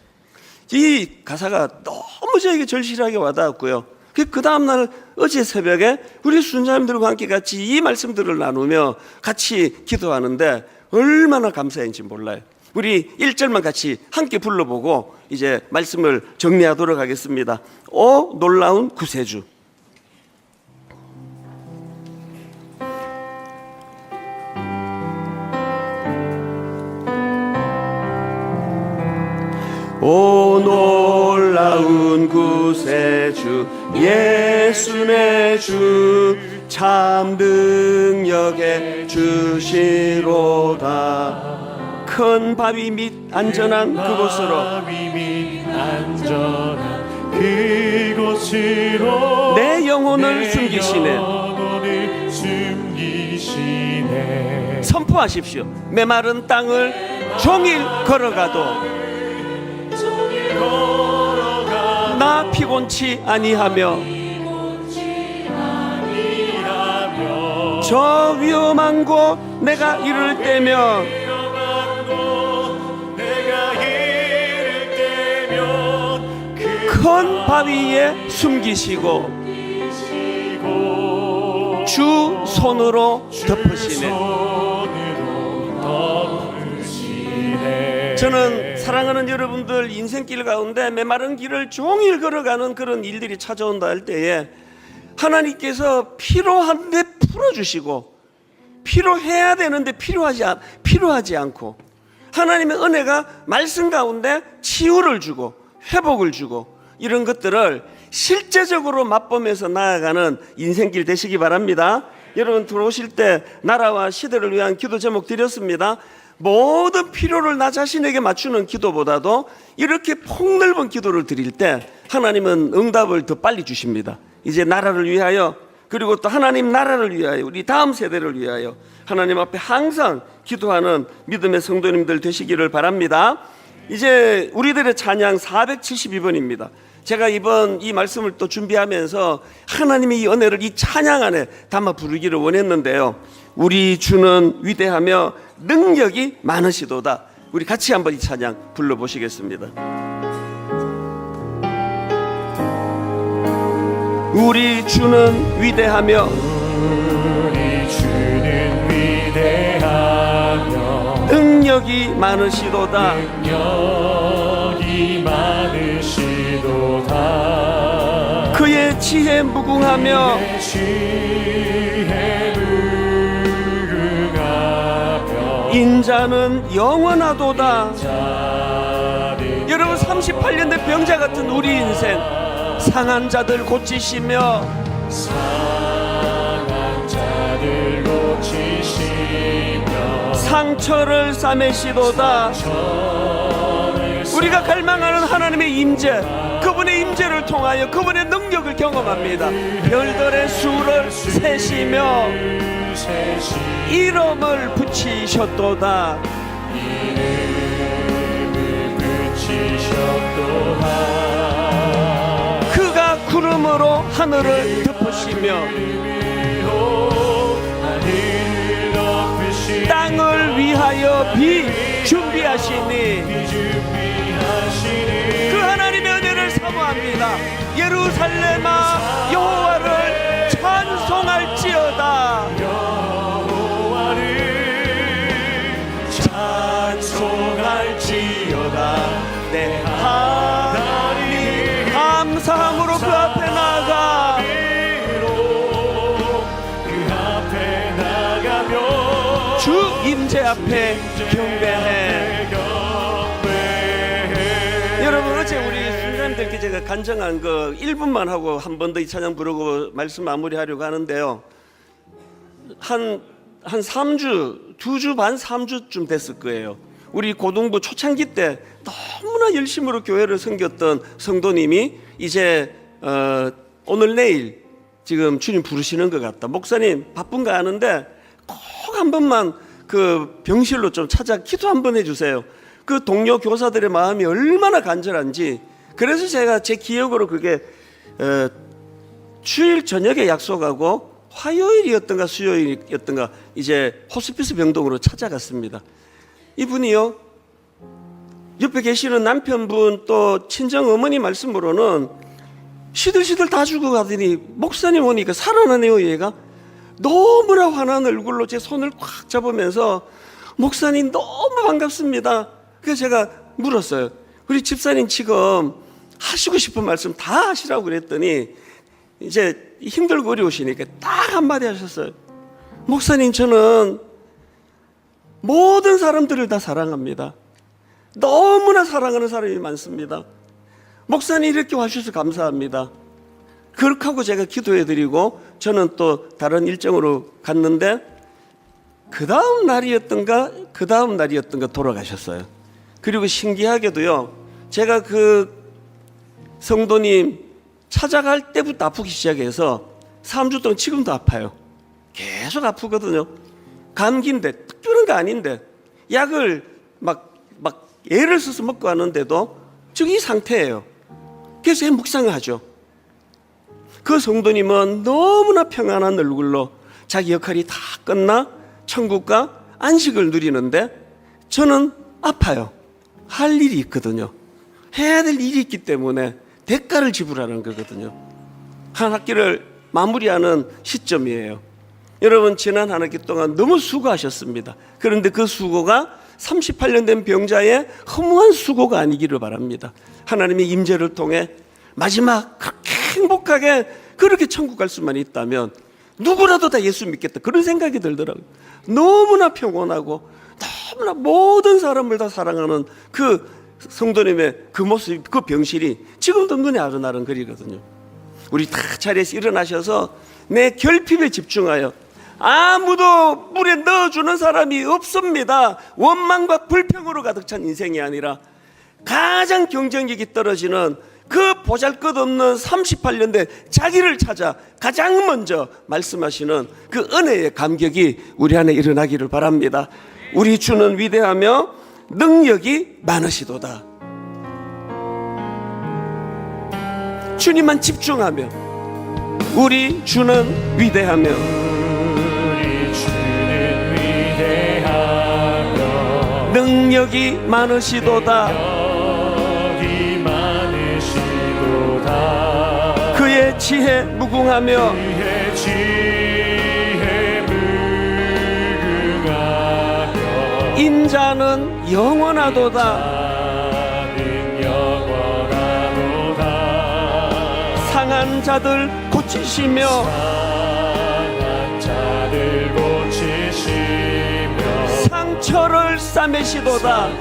이 가사가 너무 저에게 절실하게 와닿았고요. 그 다음날 어제 새벽에 우리 순자님들과 함께 같이 이 말씀들을 나누며 같이 기도하는데 얼마나 감사한지 몰라요. 우리 1절만 같이 함께 불러보고 이제 말씀을 정리하도록 하겠습니다. 오 놀라운 구세주. 오 놀라운 구세주 예수 내 주 참 능력의 주시로다. 큰 바위 및 안전한 그곳으로 내 영혼을 숨기시네. 선포하십시오. 메마른 땅을 종일 걸어가도 나 피곤치 아니하며 저 위험한 곳 내가 이를 때면 큰 바위에 숨기시고 주 손으로 덮으시네. 저는 사랑하는 여러분들 인생길 가운데 메마른 길을 종일 걸어가는 그런 일들이 찾아온다 할 때에 하나님께서 필요한데 풀어주시고 필요해야 되는데 필요하지 않고 하나님의 은혜가 말씀 가운데 치유를 주고 회복을 주고 이런 것들을 실제적으로 맛보면서 나아가는 인생길 되시기 바랍니다. 여러분 들어오실 때 나라와 시대를 위한 기도 제목 드렸습니다. 모든 필요를 나 자신에게 맞추는 기도보다도 이렇게 폭넓은 기도를 드릴 때 하나님은 응답을 더 빨리 주십니다. 이제 나라를 위하여 그리고 또 하나님 나라를 위하여 우리 다음 세대를 위하여 하나님 앞에 항상 기도하는 믿음의 성도님들 되시기를 바랍니다. 이제 우리들의 찬양 472번입니다. 제가 이번 이 말씀을 또 준비하면서 하나님의 이 은혜를 이 찬양 안에 담아 부르기를 원했는데요. 우리 주는 위대하며 능력이 많으시도다. 우리 같이 한번 이 찬양 불러보시겠습니다. 우리 주는 위대하며 우리 주는 위대하며 능력이 많으시도다. 능력이 많으시도다. 무궁하도다. 그의 지혜 무궁하며 지혜 무궁하며 인자는 영원하도다. 자는 여러분 38년 된 병자 같은 우리 인생 상한 자들 고치시며 상한 자들 고치시며 상처를 싸매시도다. 우리가 갈망하는 하나님의 임재, 그분의 임재를 통하여 그분의 능력을 경험합니다. 별들의 수를 세시며 이름을 붙이셨도다. 그가 구름으로 하늘을 덮으시며 땅을 위하여 비 준비하시니 그 하나님의 은혜를 사모합니다. 예루살렘아 여호와를 찬송할지어다. 찬송할지어다. 내 하나님 감사함으로 그 앞에 나가 주 임재 앞에 경배해. 여러분 어제 우리 순사님들께 제가 간증한 그 1분만 하고 한 번 더 이 찬양 부르고 말씀 마무리하려고 하는데요. 한 3주, 2주 반 3주쯤 됐을 거예요. 우리 고등부 초창기 때 너무나 열심으로 교회를 섬겼던 성도님이 이제 오늘 내일 지금 주님 부르시는 것 같다. 목사님 바쁜가 하는데 꼭 한 번만 그 병실로 좀 찾아 기도 한번 해주세요. 그 동료 교사들의 마음이 얼마나 간절한지. 그래서 제가 제 기억으로 그게 주일 저녁에 약속하고 화요일이었던가 수요일이었던가 이제 호스피스 병동으로 찾아갔습니다. 이분이요, 옆에 계시는 남편분 또 친정 어머니 말씀으로는 시들시들 다 죽어가더니 목사님 오니까 살아나네요. 얘가 너무나 환한 얼굴로 제 손을 꽉 잡으면서 목사님 너무 반갑습니다. 그래서 제가 물었어요. 우리 집사님 지금 하시고 싶은 말씀 다 하시라고 그랬더니 이제 힘들고 어려우시니까 딱 한마디 하셨어요. 목사님 저는 모든 사람들을 다 사랑합니다. 너무나 사랑하는 사람이 많습니다. 목사님 이렇게 와주셔서 감사합니다. 그렇게 하고 제가 기도해드리고 저는 또 다른 일정으로 갔는데 그 다음 날이었던가 돌아가셨어요. 그리고 신기하게도요, 제가 그 성도님 찾아갈 때부터 아프기 시작해서 3주 동안 지금도 아파요. 계속 아프거든요. 감기인데 특별한 거 아닌데 약을 막 애를 써서 먹고 하는데도 지금 이 상태예요. 그래서 묵상을 하죠. 그 성도님은 너무나 평안한 얼굴로 자기 역할이 다 끝나 천국과 안식을 누리는데 저는 아파요. 할 일이 있거든요. 해야 될 일이 있기 때문에 대가를 지불하는 거거든요. 한 학기를 마무리하는 시점이에요. 여러분 지난 한 학기 동안 너무 수고하셨습니다. 그런데 그 수고가 38년 된 병자의 허무한 수고가 아니기를 바랍니다. 하나님의 임재를 통해 마지막 그렇게 행복하게 그렇게 천국 갈 수만 있다면 누구라도 다 예수 믿겠다 그런 생각이 들더라고요. 너무나 평온하고 너무나 모든 사람을 다 사랑하는 그 성도님의 그 모습, 그 병실이 지금도 눈에 아른아른거리거든요. 우리 다 자리에서 일어나셔서 내 결핍에 집중하여 아무도 물에 넣어주는 사람이 없습니다. 원망과 불평으로 가득 찬 인생이 아니라 가장 경쟁력이 떨어지는 그 보잘것없는 38년 된 자기를 찾아 가장 먼저 말씀하시는 그 은혜의 감격이 우리 안에 일어나기를 바랍니다. 우리 주는 위대하며 능력이 많으시도다. 주님만 집중하며 우리 주는 위대하며 능력이 많으시도다. 그의 지혜 무궁하며 인자는 영원하도다. 상한 자들 고치시며 상처를 싸매시도다.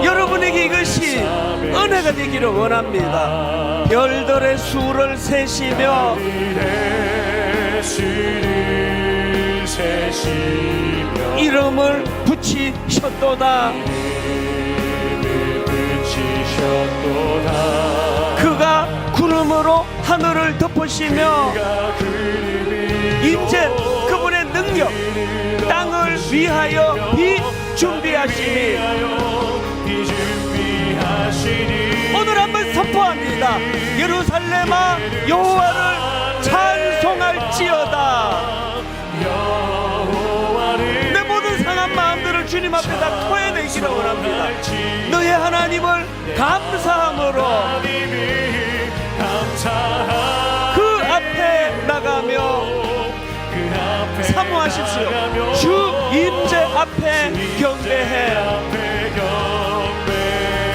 여러분에게 이것이 은혜가 되기를 원합니다. 별들의 수를 세시며 이름을 붙이셨도다. 그가 구름으로 하늘을 덮으시며 임재 그분의 능력 땅을 위하여 비준비하시니 오늘 한번 선포합니다. 예루살렘아 여호와를 찬송할지어다. 내 모든 상한 마음들을 주님 앞에다 토해내기를 원합니다. 너의 하나님을 감사함으로 그 앞에 나가며 사모하십시오. 주 임재 앞에 경배해.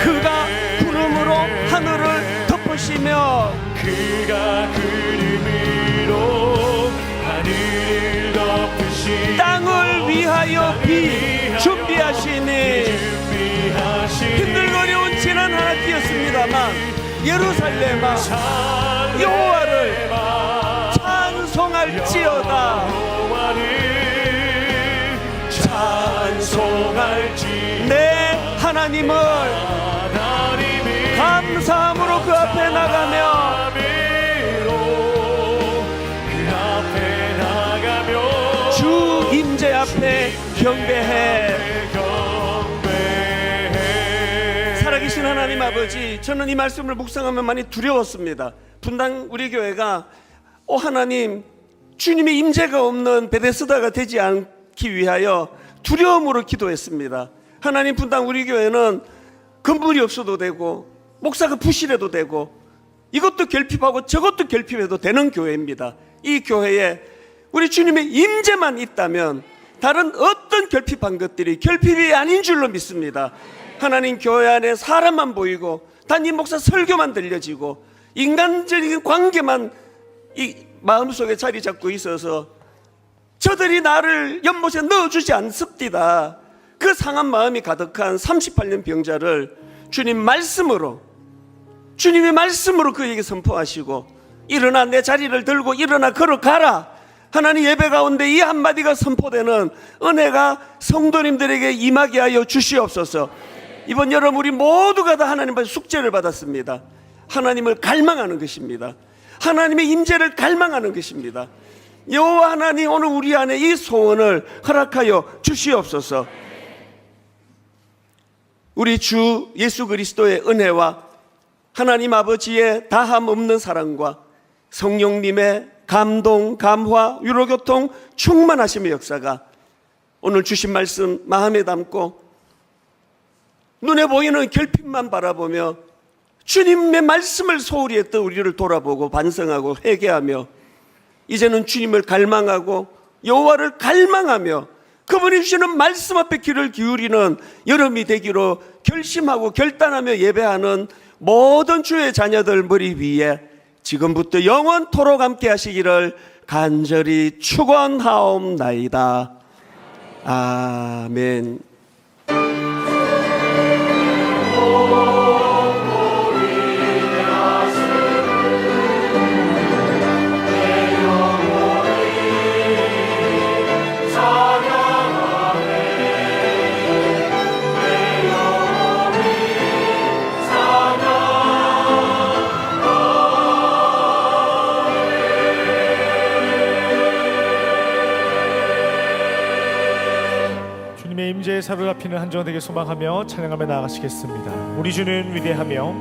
그가 구름으로 하늘을 덮으시며 그가 구름으로 하늘을 덮으시며 땅을 위하여 비 준비하시니 힘들거려운 지난 하나 뛰었습니다만 예루살렘아 여호와를 찬송할지어다. 찬송할지 내 하나님을 감사함으로 그 앞에 나가며 주 임재 앞에 경배해. 살아계신 하나님 아버지, 저는 이 말씀을 묵상하면 많이 두려웠습니다. 분당 우리 교회가 하나님 주님의 임재가 없는 베데스다가 되지 않기 위하여 두려움으로 기도했습니다. 하나님 분당 우리 교회는 건물이 없어도 되고 목사가 부실해도 되고 이것도 결핍하고 저것도 결핍해도 되는 교회입니다. 이 교회에 우리 주님의 임재만 있다면 다른 어떤 결핍한 것들이 결핍이 아닌 줄로 믿습니다. 하나님 교회 안에 사람만 보이고 담임 목사 설교만 들려지고 인간적인 관계만 이 마음속에 자리 잡고 있어서 저들이 나를 연못에 넣어주지 않습니다. 그 상한 마음이 가득한 38년 병자를 주님의 말씀으로 그에게 선포하시고 일어나 내 자리를 들고 일어나 걸어가라. 하나님 예배 가운데 이 한마디가 선포되는 은혜가 성도님들에게 임하게 하여 주시옵소서. 이번 여름 우리 모두가 다 하나님 앞에 숙제를 받았습니다. 하나님을 갈망하는 것입니다. 하나님의 임재를 갈망하는 것입니다. 여호와 하나님 오늘 우리 안에 이 소원을 허락하여 주시옵소서. 우리 주 예수 그리스도의 은혜와 하나님 아버지의 다함 없는 사랑과 성령님의 감동, 감화, 위로교통 충만하심의 역사가 오늘 주신 말씀 마음에 담고 눈에 보이는 결핍만 바라보며 주님의 말씀을 소홀히 했던 우리를 돌아보고 반성하고 회개하며 이제는 주님을 갈망하고 여호와를 갈망하며 그분이 주시는 말씀 앞에 귀를 기울이는 여름이 되기로 결심하고 결단하며 예배하는 모든 주의 자녀들 머리 위에 지금부터 영원토록 함께 하시기를 간절히 축원하옵나이다. 아멘. 임재의 사로잡히는 한정 되게 소망하며 찬양하며 나아가시겠습니다. 우리 주는 위대하며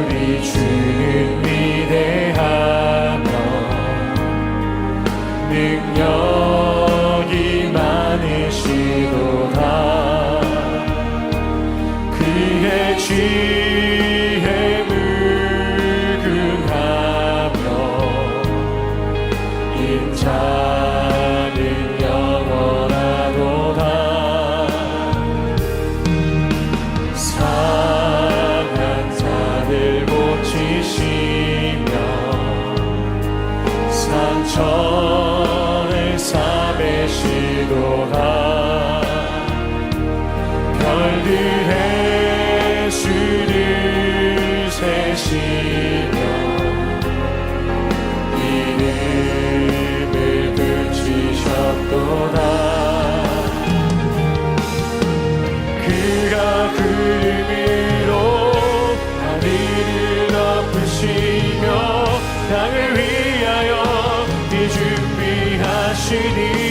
우리 주는 위대하며 능력이 많으시도다. 그의 지혜 무궁하며 인자 상한 자들 하늘에 수를 세시며 이름을 붙이셨도다. 그가 구름으로 하늘을 덮으시며 땅을 위하여 이 준비하시니